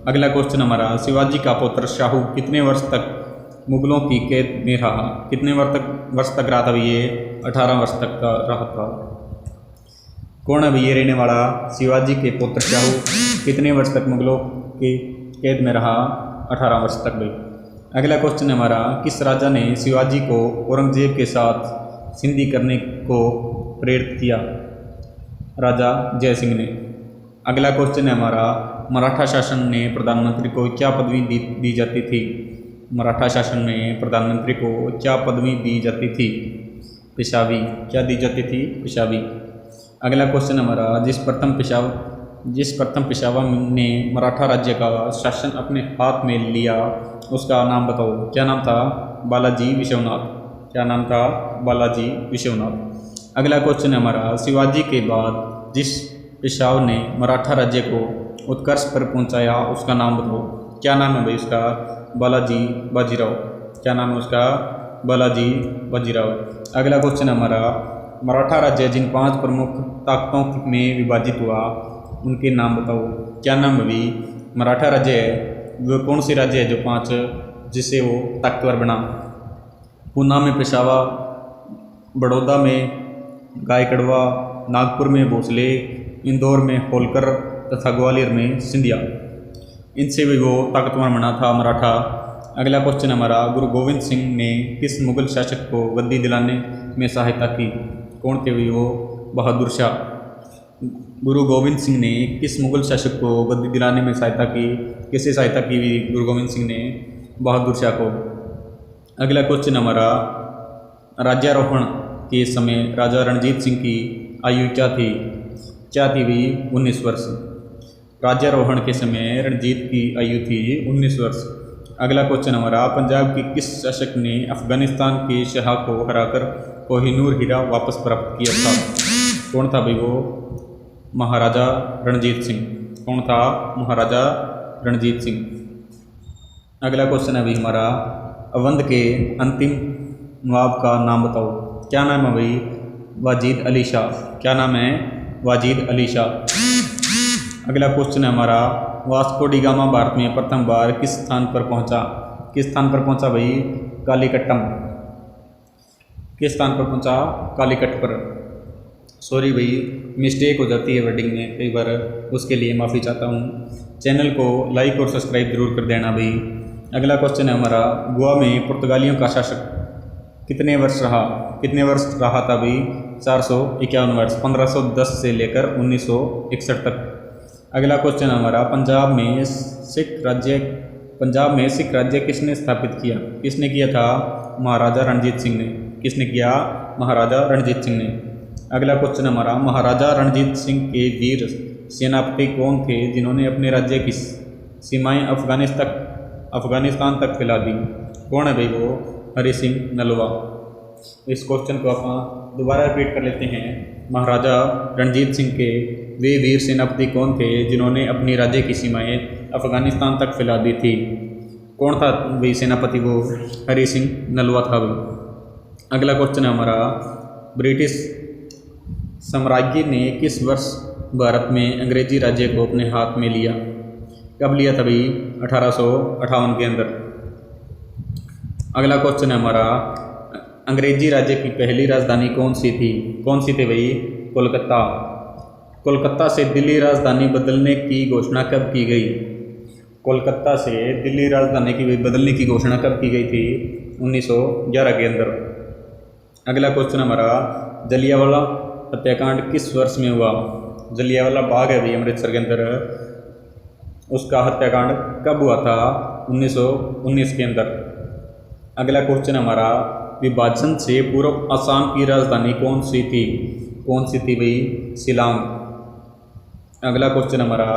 अगला क्वेश्चन हमारा, शिवाजी का पुत्र शाहू कितने वर्ष तक मुगलों की कैद में रहा? कितने वर्ष तक रहा था भी ये? 18 वर्ष तक का रहा था। कौन है भैया रहने वाला? शिवाजी के पुत्र शाहू कितने वर्ष तक मुगलों के कैद में रहा? 18 वर्ष तक भाई। अगला क्वेश्चन हमारा, किस राजा ने शिवाजी को औरंगजेब के साथ संधि करने को प्रेरित किया? राजा जय सिंह ने। अगला क्वेश्चन है हमारा, मराठा शासन में प्रधानमंत्री को क्या पदवी दी जाती थी? मराठा शासन में प्रधानमंत्री को क्या पदवी दी जाती थी? पेशवाई। क्या दी जाती थी? पेशवाई। अगला क्वेश्चन हमारा, जिस प्रथम पेशवा ने मराठा राज्य का शासन अपने हाथ में लिया उसका नाम बताओ। क्या नाम था? बालाजी विश्वनाथ। क्या नाम था? बालाजी विश्वनाथ। अगला क्वेश्चन है हमारा, शिवाजी के बाद जिस पेशवा ने मराठा राज्य को उत्कर्ष पर पहुंचाया उसका नाम बताओ। क्या नाम है भाई उसका? बालाजी बाजीराव। क्या नाम है उसका? बालाजी बाजीराव। अगला क्वेश्चन हमारा, मराठा राज्य जिन 5 प्रमुख ताकतों में विभाजित हुआ उनके नाम बताओ। क्या नाम है भाई? मराठा राज्य है वो कौन सी राज्य है जो 5 जिससे वो ताकतवर बना? पूना में पेशवा, बड़ौदा में गायकड़वा, नागपुर में भोसले, इंदौर में होलकर तथा ग्वालियर में सिंधिया। इनसे भी वो ताकतवर बना था मराठा। अगला क्वेश्चन हमारा, गुरु गोविंद सिंह ने किस मुगल शासक को गद्दी दिलाने में सहायता की? कौन थे भी वो? बहादुर शाह। गुरु गोविंद सिंह ने किस मुगल शासक को गद्दी दिलाने में सहायता की? किससे सहायता की हुई गुरु गोविंद सिंह ने? बहादुर शाह को। अगला क्वेश्चन हमारा, राज्यारोहण के समय राजा रणजीत सिंह की आयु क्या थी? क्या थी भी? 19 वर्ष। राज्यारोहण के समय रणजीत की आयु थी 19 वर्ष। अगला क्वेश्चन हमारा, पंजाब के किस शासक ने अफगानिस्तान के शाह को हराकर कोहिनूर हीरा वापस प्राप्त किया था? कौन था भाई वो? महाराजा रणजीत सिंह। कौन था? महाराजा रणजीत सिंह। अगला क्वेश्चन है भाई हमारा, अवंध के अंतिम नवाब का नाम बताओ। क्या नाम है भाई? वाजिद अली शाह। क्या नाम है? वाजिद अली शाह। अगला क्वेश्चन है हमारा, वास्को डी गामा भारत में प्रथम बार किस स्थान पर पहुंचा? किस स्थान पर पहुंचा भाई? कालीकट्टम। किस स्थान पर पहुंचा? कालीकट पर। सॉरी भाई, मिस्टेक हो जाती है वर्डिंग में कई बार, उसके लिए माफ़ी चाहता हूँ। चैनल को लाइक और सब्सक्राइब जरूर कर देना भाई। अगला क्वेश्चन है हमारा, गोवा में पुर्तगालियों का शासक कितने वर्ष रहा? कितने वर्ष रहा था भाई? 451 वर्ष, 1510 से लेकर 1961 तक। अगला क्वेश्चन हमारा, पंजाब में सिख राज्य किसने स्थापित किया? किसने किया था? महाराजा रणजीत सिंह ने। किसने किया? महाराजा रणजीत सिंह ने। अगला क्वेश्चन हमारा, महाराजा रणजीत सिंह के वीर सेनापति कौन थे जिन्होंने अपने राज्य की सीमाएं अफगानिस्तान तक फैला दी? कौन है भाई वो? हरि सिंह नलवा। इस क्वेश्चन को आप दोबारा रिपीट कर लेते हैं। महाराजा रणजीत सिंह के वे वीर सेनापति कौन थे जिन्होंने अपनी राज्य की सीमाएं अफगानिस्तान तक फैला दी थी? कौन था वही सेनापति? वो हरि सिंह नलवा था भाई। अगला क्वेश्चन है हमारा, ब्रिटिश साम्राज्य ने किस वर्ष भारत में अंग्रेजी राज्य को अपने हाथ में लिया? कब लिया था भाई? 1858 के अंदर। अगला क्वेश्चन है हमारा, अंग्रेजी राज्य की पहली राजधानी कौन सी थी? कौन सी थी भाई? कोलकाता। कोलकाता से दिल्ली राजधानी बदलने की घोषणा कब की गई? कोलकाता से दिल्ली राजधानी की बदलने की घोषणा कब की गई थी? 1911 के अंदर। अगला क्वेश्चन हमारा, जलियांवाला हत्याकांड किस वर्ष में हुआ? जलियांवाला बाग है भाई अमृतसर के अंदर, उसका हत्याकांड कब हुआ था? 1919 के अंदर। अगला क्वेश्चन हमारा, विभाजन से पूर्व असम की राजधानी कौन सी थी? कौन सी थी भाई? शिलांग। अगला क्वेश्चन हमारा,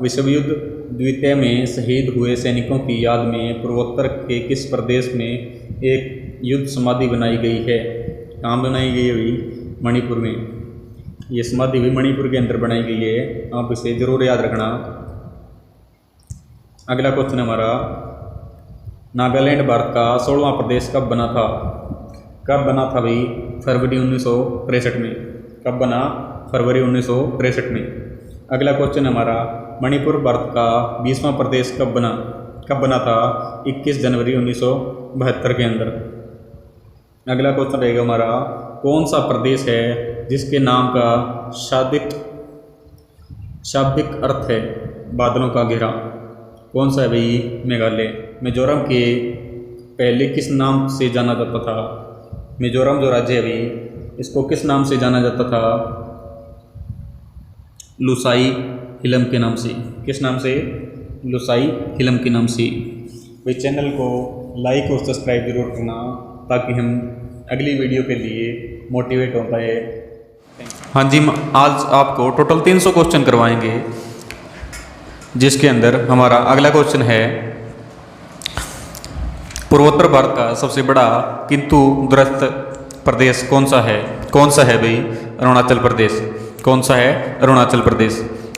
विश्व युद्ध द्वितीय में शहीद हुए सैनिकों की याद में पूर्वोत्तर के किस प्रदेश में एक युद्ध समाधि बनाई गई है? कहाँ बनाई गई है भाई? मणिपुर में। ये समाधि भी मणिपुर के अंदर बनाई गई है, आप इसे जरूर याद रखना। अगला क्वेश्चन हमारा, नागालैंड भारत का 16वां प्रदेश कब बना था? कब बना था भाई? फरवरी 1963 में। कब बना? फरवरी 1963 में। अगला क्वेश्चन हमारा, मणिपुर भारत का 20वां प्रदेश कब बना? कब बना था? 21 जनवरी 1972 के अंदर। अगला क्वेश्चन रहेगा हमारा, कौन सा प्रदेश है जिसके नाम का शाब्दिक अर्थ है बादलों का घेरा? कौन सा है भाई? मेघालय। मिजोरम के पहले किस नाम से जाना जाता था? मिजोरम जो राज्य है भाई, इसको किस नाम से जाना जाता था? लुसाई हिलम के नाम से। किस नाम से? लुसाई हिलम के नाम से। भाई चैनल को लाइक और सब्सक्राइब जरूर करना ताकि हम अगली वीडियो के लिए मोटिवेट हो पाए। हाँ जी, आज आपको टोटल 300 क्वेश्चन करवाएंगे, जिसके अंदर हमारा अगला क्वेश्चन है, पूर्वोत्तर भारत का सबसे बड़ा किंतु दूरस्थ प्रदेश कौन सा है? कौन सा है भाई? अरुणाचल प्रदेश। कौन सा है? अरुणाचल प्रदेश।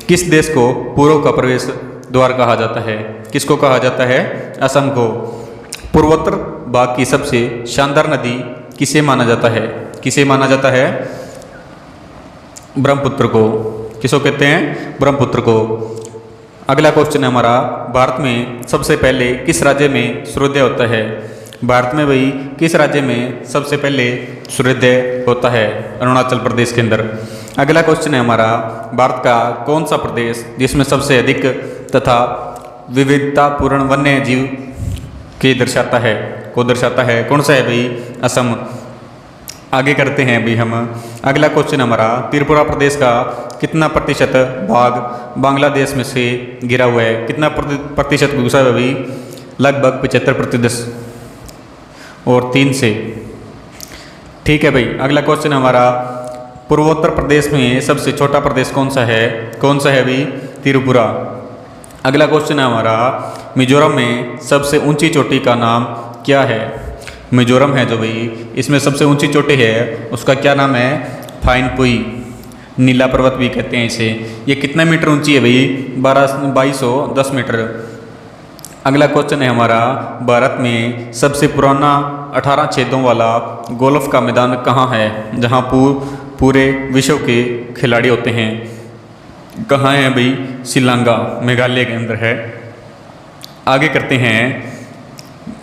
किस देश को पूर्व का प्रवेश द्वार कहा जाता है? किसको कहा जाता है? असम को। पूर्वोत्तर भाग की सबसे शानदार नदी किसे माना जाता है? किसे माना जाता है? ब्रह्मपुत्र को। किसको कहते हैं? ब्रह्मपुत्र को। अगला क्वेश्चन है हमारा, भारत में सबसे पहले किस राज्य में सूर्योदय होता है? भारत में भाई किस राज्य में सबसे पहले सूर्योदय होता है? अरुणाचल प्रदेश के अंदर। अगला क्वेश्चन है हमारा, भारत का कौन सा प्रदेश जिसमें सबसे अधिक तथा विविधतापूर्ण वन्य जीव को दर्शाता है? कौन सा है भाई? असम। आगे करते हैं अभी हम। अगला क्वेश्चन हमारा, त्रिपुरा प्रदेश का कितना प्रतिशत भाग बांग्लादेश में से घिरा हुआ है? कितना प्रतिशत घुसा है भाई? लगभग 75% और 3 से। ठीक है भाई। अगला क्वेश्चन हमारा, पूर्वोत्तर प्रदेश में सबसे छोटा प्रदेश कौन सा है? कौन सा है भाई? त्रिपुरा। अगला क्वेश्चन है हमारा, मिजोरम में सबसे ऊंची चोटी का नाम क्या है? मिजोरम है जो भाई, इसमें सबसे ऊंची चोटी है, उसका क्या नाम है? फाइनपुई। नीला पर्वत भी कहते हैं इसे। ये कितना मीटर ऊंची है भाई? 2210 मीटर। अगला क्वेश्चन है हमारा, भारत में सबसे पुराना 18 छेदों वाला गोल्फ का मैदान कहाँ है, जहाँ पूरे विश्व के खिलाड़ी होते हैं? कहाँ है भाई? शिलांगा, मेघालय के अंदर है। आगे करते हैं,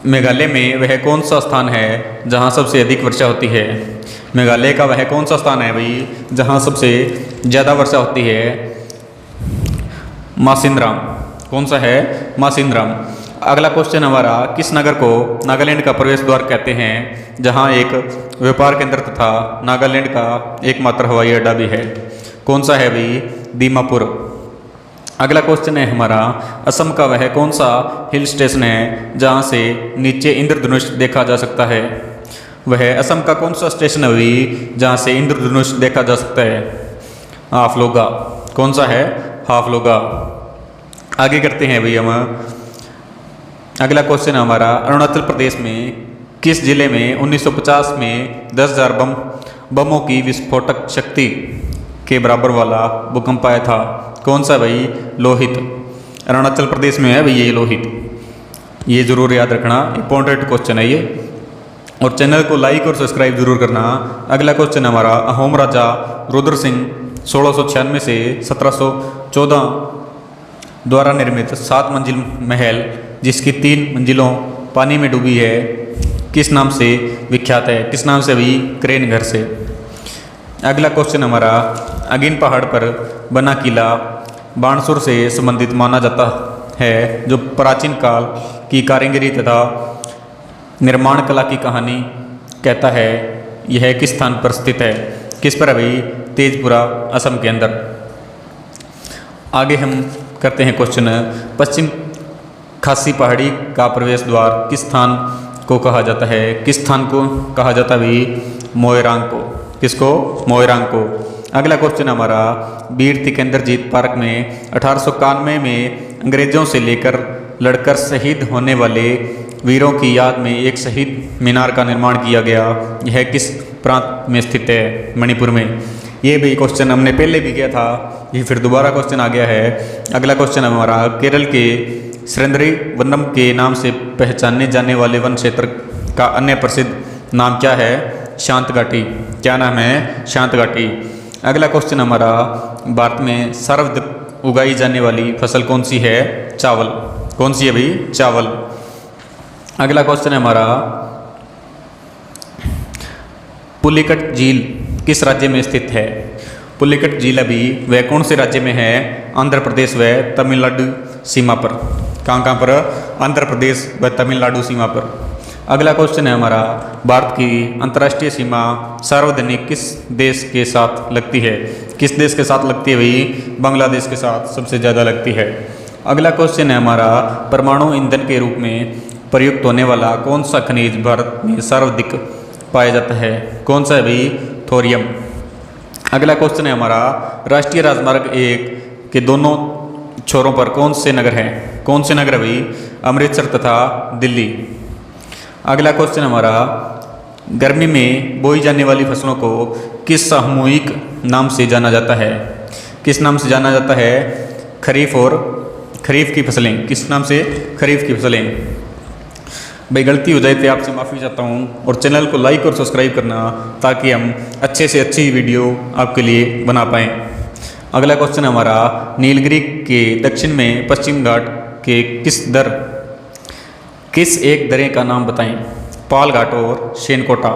मेघालय में वह कौन सा स्थान है जहाँ सबसे अधिक वर्षा होती है? मेघालय का वह कौन सा स्थान है भाई जहाँ सबसे ज़्यादा वर्षा होती है? मासिनराम। कौन सा है? मासिनराम। अगला क्वेश्चन हमारा, किस नगर को नागालैंड का प्रवेश द्वार कहते हैं जहाँ एक व्यापार केंद्र तथा नागालैंड का एकमात्र हवाई अड्डा भी है? कौन सा है भाई? दीमापुर। अगला क्वेश्चन है हमारा, असम का वह कौन सा हिल स्टेशन है जहाँ से नीचे इंद्रधनुष देखा जा सकता है? वह असम का कौन सा स्टेशन है भाई जहाँ से इंद्रधनुष देखा जा सकता है? हाफलोगा। कौन सा है? हाफलोगा। आगे करते हैं भाई हम, अगला क्वेश्चन हमारा, अरुणाचल प्रदेश में किस जिले में 1950 में 10,000 बमों की विस्फोटक शक्ति के बराबर वाला भूकंप आया था? कौन सा भाई? लोहित। अरुणाचल प्रदेश में है भाई ये लोहित। ये जरूर याद रखना, इंपॉर्टेंट क्वेश्चन है ये। और चैनल को लाइक और सब्सक्राइब जरूर करना। अगला क्वेश्चन हमारा, अहोम राजा रुद्र सिंह 1696 से 1714 द्वारा निर्मित 7 मंजिल महल जिसकी 3 मंजिलों पानी में डूबी है किस नाम से विख्यात है? किस नाम से भी? क्रेन घर से। अगला क्वेश्चन हमारा, अगिन पहाड़ पर बना किला बाणसुर से संबंधित माना जाता है जो प्राचीन काल की कारीगरी तथा निर्माण कला की कहानी कहता है, यह किस स्थान पर स्थित है? किस पर अभी? तेजपुरा, असम के अंदर। आगे हम करते हैं क्वेश्चन, पश्चिम खासी पहाड़ी का प्रवेश द्वार किस स्थान को कहा जाता है? किस स्थान को कहा जाता है भाई? मोइरांग को। किसको? मोइरांग को। अगला क्वेश्चन हमारा, वीर तिकेंद्रजीत पार्क में 1891 में अंग्रेजों से लेकर लड़कर शहीद होने वाले वीरों की याद में एक शहीद मीनार का निर्माण किया गया। यह किस प्रांत में स्थित है? मणिपुर में। ये भी क्वेश्चन हमने पहले भी किया था, ये फिर दोबारा क्वेश्चन आ गया है। अगला क्वेश्चन हमारा, केरल के सृंदरी वनम के नाम से पहचाने जाने वाले वन क्षेत्र का अन्य प्रसिद्ध नाम क्या है? शांत घाटी। क्या नाम है? शांत घाटी। अगला क्वेश्चन हमारा, भारत में सर्वाधिक उगाई जाने वाली फसल कौन सी है? चावल। कौन सी है भाई? चावल। अगला क्वेश्चन है हमारा, पुलिकट झील किस राज्य में स्थित है? पुलिकट झील अभी वह कौन से राज्य में है? आंध्र प्रदेश व तमिलनाडु सीमा पर। कहाँ पर? आंध्र प्रदेश व तमिलनाडु सीमा पर। अगला क्वेश्चन है हमारा, भारत की अंतर्राष्ट्रीय सीमा सार्वजनिक किस देश के साथ लगती है? किस देश के साथ लगती है भाई? बांग्लादेश के साथ सबसे ज़्यादा लगती है। अगला क्वेश्चन है हमारा, परमाणु ईंधन के रूप में प्रयुक्त होने वाला कौन सा खनिज भारत में सर्वाधिक पाया जाता है? कौन सा है भाई? थोरियम। अगला क्वेश्चन है हमारा, राष्ट्रीय राजमार्ग 1 के दोनों छोरों पर कौन से नगर हैं? कौन से नगर है भाई? अमृतसर तथा दिल्ली। अगला क्वेश्चन हमारा, गर्मी में बोई जाने वाली फसलों को किस सामूहिक नाम से जाना जाता है? किस नाम से जाना जाता है? खरीफ और खरीफ की फसलें। किस नाम से? खरीफ की फसलें। भाई गलती हो जाए तो आपसे माफ़ी चाहता हूँ, और चैनल को लाइक और सब्सक्राइब करना ताकि हम अच्छे से अच्छी वीडियो आपके लिए बना पाएँ। अगला क्वेश्चन हमारा, नीलगिरी के दक्षिण में पश्चिम घाट के किस एक दरे का नाम बताएं? पाल घाट और शेनकोटा।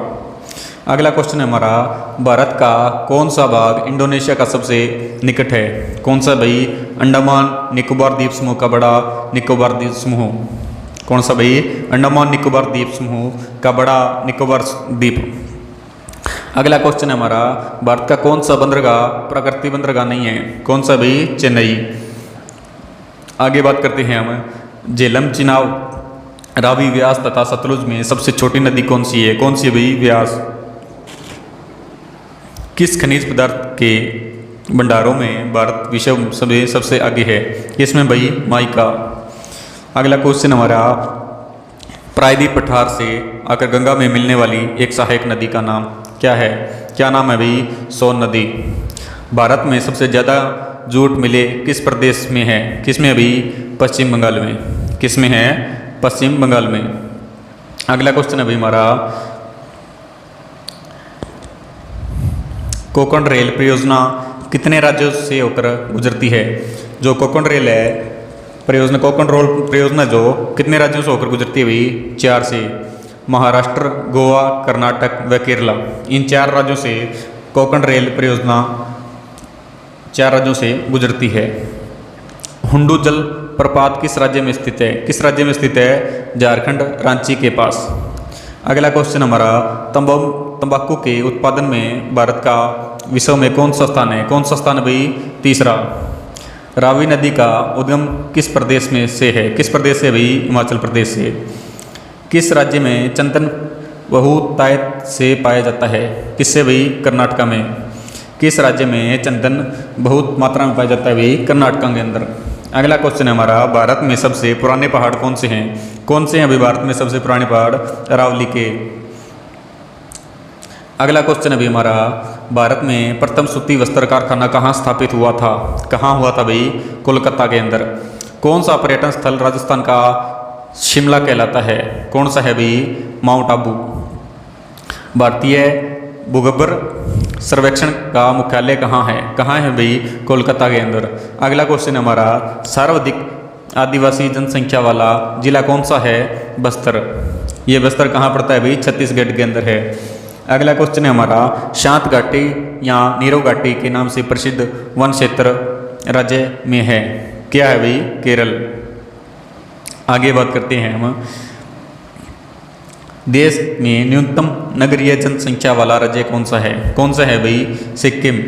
अगला क्वेश्चन है हमारा, भारत का कौन सा भाग इंडोनेशिया का सबसे निकट है? कौन सा भाई? अंडमान निकोबार द्वीप समूह का बड़ा निकोबार द्वीप समूह। कौन सा भाई? अंडमान निकोबार द्वीप समूह का बड़ा निकोबार द्वीप। अगला क्वेश्चन है हमारा, भारत का कौन सा बंदरगाह प्राकृतिक बंदरगाह नहीं है? कौन सा भाई? चेन्नई। आगे बात करते हैं हम, झेलम, चिनाब, रावी, व्यास तथा सतलुज में सबसे छोटी नदी कौन सी है? कौन सी है भाई? व्यास। किस खनिज पदार्थ के भंडारों में भारत विश्व में सबसे आगे है? किसमें भाई? माइका। अगला क्वेश्चन हमारा, प्रायद्वीप पठार से आकर गंगा में मिलने वाली एक सहायक नदी का नाम क्या है? क्या नाम है भाई? सोन नदी। भारत में सबसे ज़्यादा जूट मिले किस प्रदेश में है? किस में अभी? पश्चिम बंगाल में। किस में है? पश्चिम बंगाल में। अगला क्वेश्चन है भाई हमारा, कोंकण रेल परियोजना कितने राज्यों से होकर गुजरती है? जो कोंकण रेल है परियोजना, कोंकण रेल परियोजना जो कितने राज्यों से होकर गुजरती है भाई? 4 से। महाराष्ट्र, गोवा, कर्नाटक व केरला, इन 4 राज्यों से कोंकण रेल परियोजना 4 राज्यों से गुजरती है। हुंडू जल प्रपात किस राज्य में स्थित है? किस राज्य में स्थित है? झारखंड, रांची के पास। अगला क्वेश्चन हमारा, तंबाकू के उत्पादन में भारत का विश्व में कौन सा स्थान है? कौन सा स्थान है भाई? तीसरा। रावी नदी का उद्गम किस प्रदेश में से है? किस प्रदेश से भाई? हिमाचल प्रदेश से। किस राज्य में चंदन बहुतायत से पाया जाता है? किससे भाई? कर्नाटक में। किस राज्य में चंदन बहुत मात्रा में पाया जाता है भाई? कर्नाटक के अंदर। अगला क्वेश्चन है हमारा, भारत में सबसे पुराने पहाड़ कौन से हैं? कौन से हैं अभी भारत में सबसे पुराने पहाड़? अरावली के। अगला क्वेश्चन अभी हमारा, भारत में प्रथम सूती वस्त्र कारखाना कहाँ स्थापित हुआ था? कहाँ हुआ था भाई? कोलकाता के अंदर। कौन सा पर्यटन स्थल राजस्थान का शिमला कहलाता है? कौन सा है भाई? माउंट आबू। भारतीय भूगर्भ सर्वेक्षण का मुख्यालय कहाँ है? कहाँ है भाई? कोलकाता के अंदर। अगला क्वेश्चन हमारा, सर्वाधिक आदिवासी जनसंख्या वाला जिला कौन सा है? बस्तर। ये बस्तर कहाँ पड़ता है भाई? छत्तीसगढ़ के अंदर है। अगला क्वेश्चन है हमारा, शांत घाटी या नीरव घाटी के नाम से प्रसिद्ध वन क्षेत्र राज्य में है? क्या है भाई? केरल। आगे बात करते हैं हम, देश में न्यूनतम नगरीय जनसंख्या वाला राज्य कौन सा है? कौन सा है भाई? सिक्किम।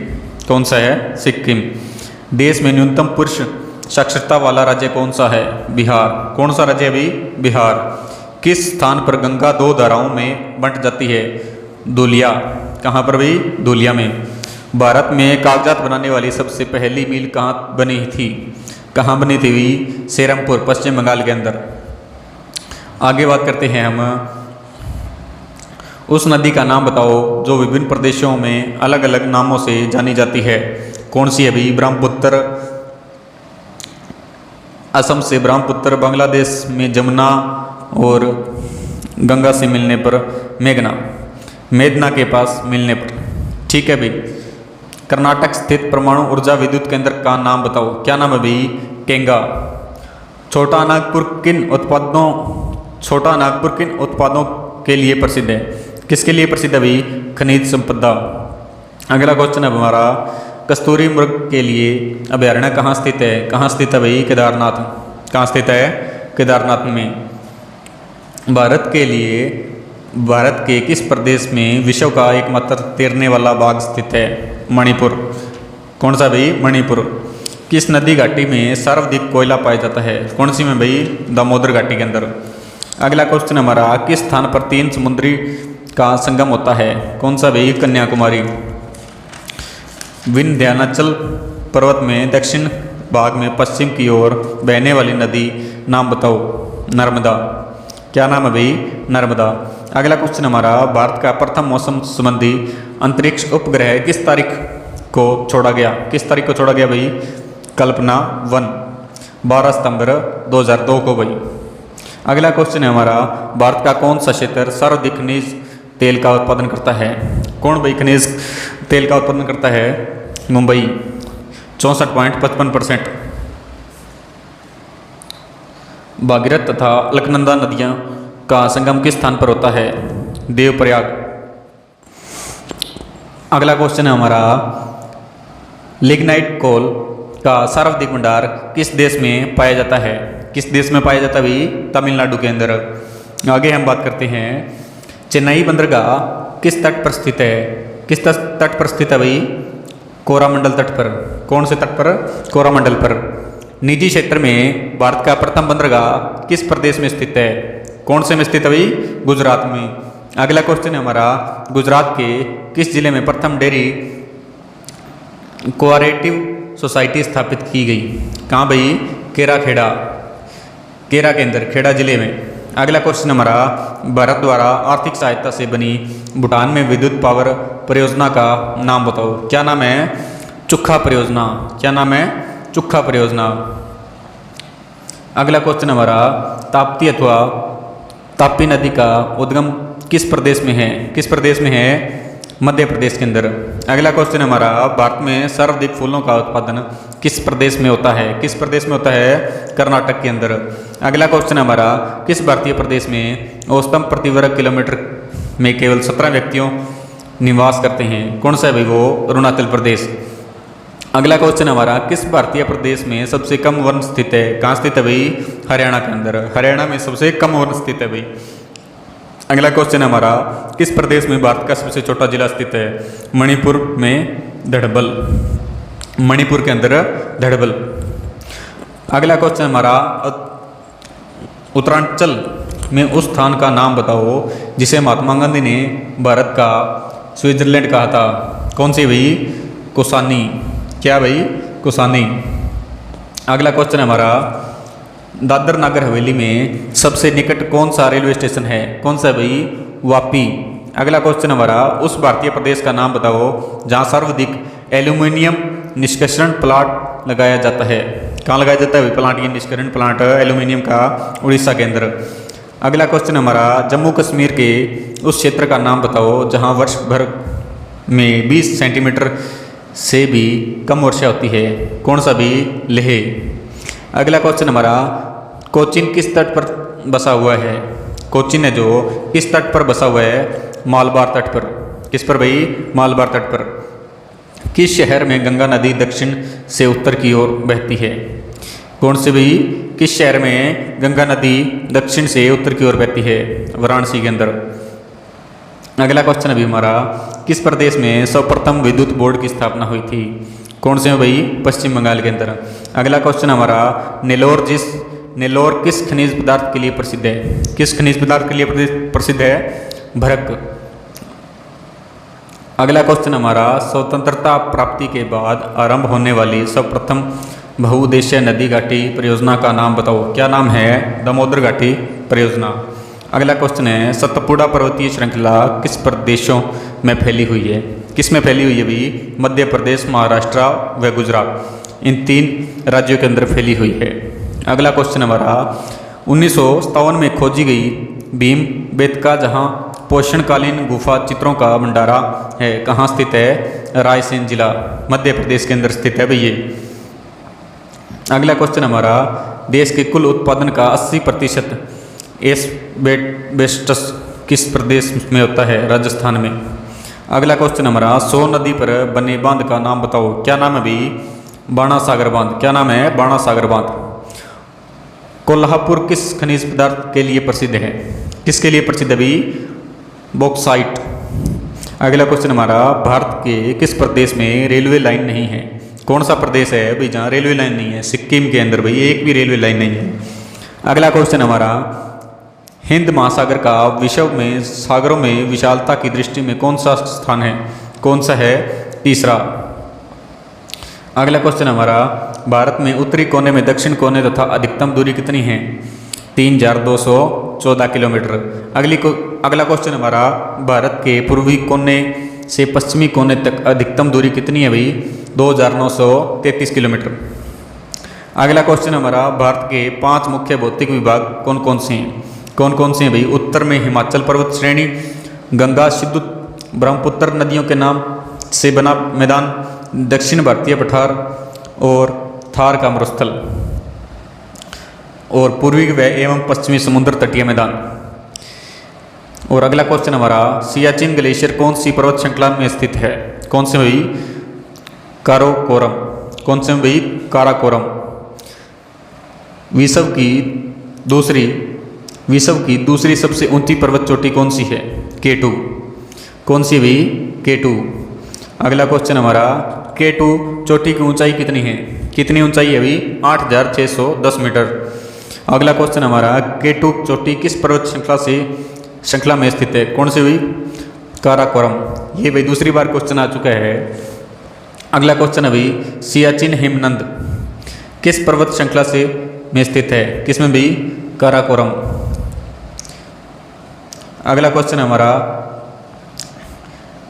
कौन सा है? सिक्किम। देश में न्यूनतम पुरुष साक्षरता वाला राज्य कौन सा है? बिहार। कौन सा राज्य है भाई? बिहार। किस स्थान पर गंगा 2 धाराओं में बंट जाती है? धुलिया। कहाँ पर भाई? धुलिया में। भारत में कागजात बनाने वाली सबसे पहली मिल कहाँ बनी थी? कहाँ बनी थी भाई? सेरमपुर, पश्चिम बंगाल के अंदर। आगे बात करते हैं हम, उस नदी का नाम बताओ जो विभिन्न प्रदेशों में अलग अलग नामों से जानी जाती है। कौन सी है भाई? ब्रह्मपुत्र। असम से ब्रह्मपुत्र, बांग्लादेश में जमुना और गंगा से मिलने पर मेघना, मेघना के पास मिलने पर। ठीक है भाई। कर्नाटक स्थित परमाणु ऊर्जा विद्युत केंद्र का नाम बताओ। क्या नाम है भाई? केंगा। छोटा नागपुर किन उत्पादों के लिए प्रसिद्ध है? किसके लिए प्रसिद्ध है भाई? खनिज संपदा। अगला क्वेश्चन है हमारा, कस्तूरी मृग के लिए अभयारण्य कहाँ स्थित है? कहाँ स्थित है भाई? केदारनाथ। कहाँ स्थित है? केदारनाथ में। भारत के किस प्रदेश में विश्व का एकमात्र तैरने वाला बाग स्थित है? मणिपुर। कौन सा भाई? मणिपुर। किस नदी घाटी में सर्वाधिक कोयला पाया जाता है? कौन सी में भाई? दामोदर घाटी के अंदर। अगला क्वेश्चन हमारा, किस स्थान पर 3 समुद्री का संगम होता है? कौन सा भाई? कन्याकुमारी। विंध्याचल पर्वत में दक्षिण भाग में पश्चिम की ओर बहने वाली नदी नाम बताओ। नर्मदा। क्या नाम है भाई? नर्मदा। अगला क्वेश्चन हमारा, भारत का प्रथम मौसम संबंधी अंतरिक्ष उपग्रह किस तारीख को छोड़ा गया? किस तारीख को छोड़ा गया भाई? कल्पना 1, 12 सितंबर 2002 को भाई। अगला क्वेश्चन है हमारा, भारत का कौन सा क्षेत्र सर्वाधिक खनिज तेल का उत्पादन करता है? कौन भाई खनिज तेल का उत्पादन करता है? मुंबई, 64.55%। भागीरथ तथा अलकनंदा नदियां का संगम किस स्थान पर होता है? देवप्रयाग। अगला क्वेश्चन है हमारा, लिग्नाइट कोल का सर्वाधिक भंडार किस देश में पाया जाता है? किस देश में पाया जाता है भाई? तमिलनाडु के अंदर। आगे हम बात करते हैं, चेन्नई बंदरगाह किस तट पर स्थित है? किस तट पर स्थित है भाई? कोरामंडल तट पर। कौन से तट पर? कोरामंडल पर। निजी क्षेत्र में भारत का प्रथम बंदरगाह किस प्रदेश में स्थित है? कौन से में स्थित है भाई? गुजरात में। अगला क्वेश्चन है हमारा, गुजरात के किस जिले में प्रथम डेयरी कोऑपरेटिव सोसाइटी स्थापित की गई? कहाँ भाई? केरा के अंदर, खेड़ा जिले में। अगला क्वेश्चन हमारा, भारत द्वारा आर्थिक सहायता से बनी भूटान में विद्युत पावर परियोजना का नाम बताओ। क्या नाम है? चुखा परियोजना। क्या नाम है? चुखा परियोजना। अगला क्वेश्चन हमारा, ताप्ती अथवा ताप्ती नदी का उद्गम किस प्रदेश में है? किस प्रदेश में है? मध्य प्रदेश के अंदर। अगला क्वेश्चन हमारा, भारत में सर्वाधिक फूलों का उत्पादन किस प्रदेश में होता है? किस प्रदेश में होता है? कर्नाटक के अंदर। अगला क्वेश्चन हमारा, किस भारतीय प्रदेश में औसतन प्रति वर्ग किलोमीटर में केवल 17 व्यक्तियों निवास करते हैं? कौन सा है भाई? वो अरुणाचल प्रदेश। अगला क्वेश्चन हमारा, किस भारतीय प्रदेश में सबसे कम वन स्थित है? कहाँ स्थित है भाई? हरियाणा के अंदर। हरियाणा में सबसे कम वन स्थित है भाई। अगला क्वेश्चन हमारा, किस प्रदेश में भारत का सबसे छोटा जिला स्थित है? मणिपुर में धड़बल। मणिपुर के अंदर धड़बल। अगला क्वेश्चन हमारा, उत्तरांचल में उस स्थान का नाम बताओ जिसे महात्मा गांधी ने भारत का स्विट्जरलैंड कहा था। कौन सी भाई? कौसानी। क्या भाई? कौसानी। अगला क्वेश्चन हमारा, दादर नागर हवेली में सबसे निकट कौन सा रेलवे स्टेशन है? कौन सा भाई? वापी। अगला क्वेश्चन हमारा, उस भारतीय प्रदेश का नाम बताओ जहां सर्वाधिक एल्यूमिनियम निष्कर्षण प्लांट लगाया जाता है। कहाँ लगाया जाता है भाई प्लांट? ये निष्कर्षण प्लांट एल्यूमिनियम का उड़ीसा के अंदर। अगला क्वेश्चन हमारा, जम्मू कश्मीर के उस क्षेत्र का नाम बताओ जहाँ वर्ष भर में 20 सेंटीमीटर से भी कम वर्षा होती है। कौन सा भी? लेह। अगला क्वेश्चन हमारा, कोचीन किस तट पर बसा हुआ है? कोचीन है जो किस तट पर बसा हुआ है? मालबार तट पर। किस पर भाई? मालबार तट पर। किस शहर में गंगा नदी दक्षिण से उत्तर की ओर बहती है? कौन से भाई? किस शहर में गंगा नदी दक्षिण से उत्तर की ओर बहती है? वाराणसी के अंदर। अगला क्वेश्चन अभी हमारा, किस प्रदेश में सर्वप्रथम विद्युत बोर्ड की स्थापना हुई थी? कौन से भाई? पश्चिम बंगाल के अंदर। अगला क्वेश्चन हमारा, नेल्लोर किस खनिज पदार्थ के लिए प्रसिद्ध है? किस खनिज पदार्थ के लिए प्रसिद्ध है? भरक। अगला क्वेश्चन हमारा, स्वतंत्रता प्राप्ति के बाद आरंभ होने वाली सर्वप्रथम बहुउद्देशीय नदी घाटी परियोजना का नाम बताओ। क्या नाम है? दामोदर घाटी परियोजना। अगला क्वेश्चन है, सतपुड़ा पर्वतीय श्रृंखला किस प्रदेशों में फैली हुई है? किस में फैली हुई है भाई? मध्य प्रदेश, महाराष्ट्र व गुजरात। इन 3 राज्यों के अंदर फैली हुई है। अगला क्वेश्चन हमारा, 1957 में खोजी गई भीम बेतका जहाँ पोषणकालीन गुफा चित्रों का भंडारा है, कहाँ स्थित है? रायसेन जिला, मध्य प्रदेश के अंदर स्थित है भैया। अगला क्वेश्चन हमारा, देश के कुल उत्पादन का 80% एस्बेस्टस किस प्रदेश में होता है? राजस्थान में। अगला क्वेश्चन हमारा, सोन नदी पर बने बांध का नाम बताओ। क्या नाम है भाई? बाणा सागर बांध। क्या नाम है? बाणा सागर बांध। कोल्हापुर किस खनिज पदार्थ के लिए प्रसिद्ध है? किसके लिए प्रसिद्ध है भाई? बॉक्साइट। अगला क्वेश्चन हमारा, भारत के किस प्रदेश में रेलवे लाइन नहीं है? कौन सा प्रदेश है भाई जहाँ रेलवे लाइन नहीं है? सिक्किम के अंदर भाई एक भी रेलवे लाइन नहीं है। अगला क्वेश्चन हमारा, हिंद महासागर का विश्व में सागरों में विशालता की दृष्टि में कौन सा स्थान है? कौन सा है? तीसरा। अगला क्वेश्चन हमारा, भारत में उत्तरी कोने में दक्षिण कोने तथा अधिकतम दूरी कितनी है? 3214 किलोमीटर। अगला क्वेश्चन हमारा, भारत के पूर्वी कोने से पश्चिमी कोने तक अधिकतम दूरी कितनी है भाई? 2933 किलोमीटर। अगला क्वेश्चन हमारा, भारत के 5 मुख्य भौतिक विभाग कौन कौन से हैं? कौन कौन से हैं भाई? उत्तर में हिमाचल पर्वत श्रेणी, गंगा सिंधु ब्रह्मपुत्र नदियों के नाम से बना मैदान, दक्षिण भारतीय पठार और थार का मरुस्थल, और पूर्वी व एवं पश्चिमी समुद्र तटीय मैदान। और अगला क्वेश्चन हमारा, सियाचिन ग्लेशियर कौन सी पर्वत श्रृंखला में स्थित है? कौन से भाई? काराकोरम। कौन से भाई? काराकोरम। विश्व की दूसरी सबसे ऊंची पर्वत चोटी कौन सी है? K2। कौन सी भी? K2। अगला क्वेश्चन हमारा, K2 चोटी की ऊंचाई कितनी है? कितनी ऊंचाई है अभी? 8610 मीटर। अगला क्वेश्चन हमारा, K2 चोटी किस पर्वत श्रृंखला में स्थित है? कौन सी हुई? काराकोरम। ये भाई दूसरी बार क्वेश्चन आ चुका है। अगला क्वेश्चन अभी, सियाचिन हिमनद किस पर्वत श्रृंखला से में स्थित है? किसमें भी? काराकोरम। अगला क्वेश्चन हमारा,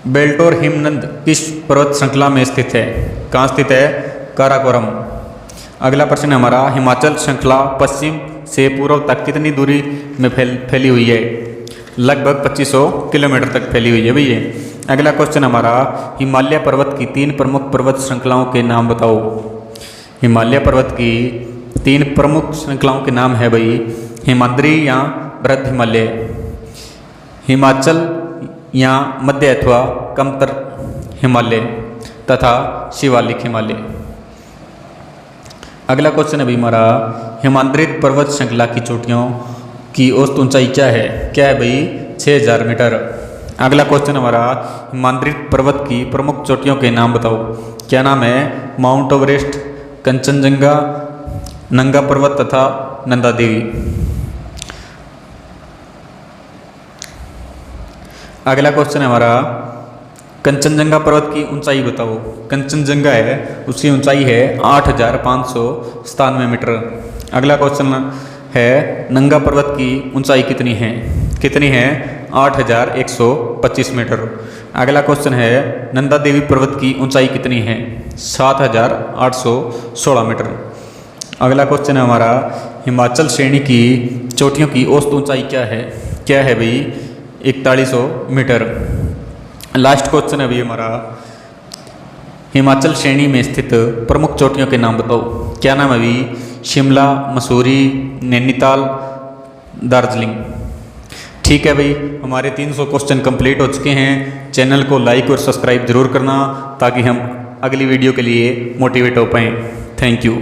बेल्टोर हिमनद किस पर्वत श्रृंखला में स्थित है? कहाँ स्थित है? काराकोरम। अगला प्रश्न हमारा, हिमाचल श्रृंखला पश्चिम से पूर्व तक कितनी दूरी में फैली हुई है? लगभग 2500 किलोमीटर तक फैली हुई है भैया। अगला क्वेश्चन हमारा, हिमालय पर्वत की 3 प्रमुख पर्वत श्रृंखलाओं के नाम बताओ। हिमालय पर्वत की 3 प्रमुख श्रृंखलाओं के नाम है भाई, हिमाद्री या बृहद हिमालय, हिमाचल या मध्य अथवा कमतर हिमालय तथा शिवालिक हिमालय। अगला क्वेश्चन है भाई हमारा, हिमाद्री पर्वत श्रृंखला की चोटियों की औसत ऊंचाई क्या है? क्या है भाई? 6000 मीटर। अगला क्वेश्चन हमारा, हिमाद्री पर्वत की प्रमुख चोटियों के नाम बताओ। क्या नाम है? माउंट एवरेस्ट, कंचनजंगा, नंगा पर्वत तथा नंदा देवी। अगला क्वेश्चन है हमारा, कंचनजंगा पर्वत की ऊंचाई बताओ। कंचनजंगा है उसकी ऊंचाई है 8597 मीटर। अगला क्वेश्चन है, नंगा पर्वत की ऊंचाई कितनी है? 8125 मीटर। अगला क्वेश्चन है, नंदा देवी पर्वत की ऊंचाई कितनी है? 7816 मीटर। अगला क्वेश्चन है हमारा, हिमाचल श्रेणी की चोटियों की औसत ऊंचाई क्या है? क्या है भाई? 4100 मीटर। लास्ट क्वेश्चन है भाई हमारा, हिमाचल श्रेणी में स्थित प्रमुख चोटियों के नाम बताओ। क्या नाम है भाई? शिमला, मसूरी, नैनीताल, दार्जिलिंग। ठीक है भाई, हमारे 300 क्वेश्चन कंप्लीट हो चुके हैं। चैनल को लाइक और सब्सक्राइब जरूर करना ताकि हम अगली वीडियो के लिए मोटिवेट हो पाएँ। Thank you.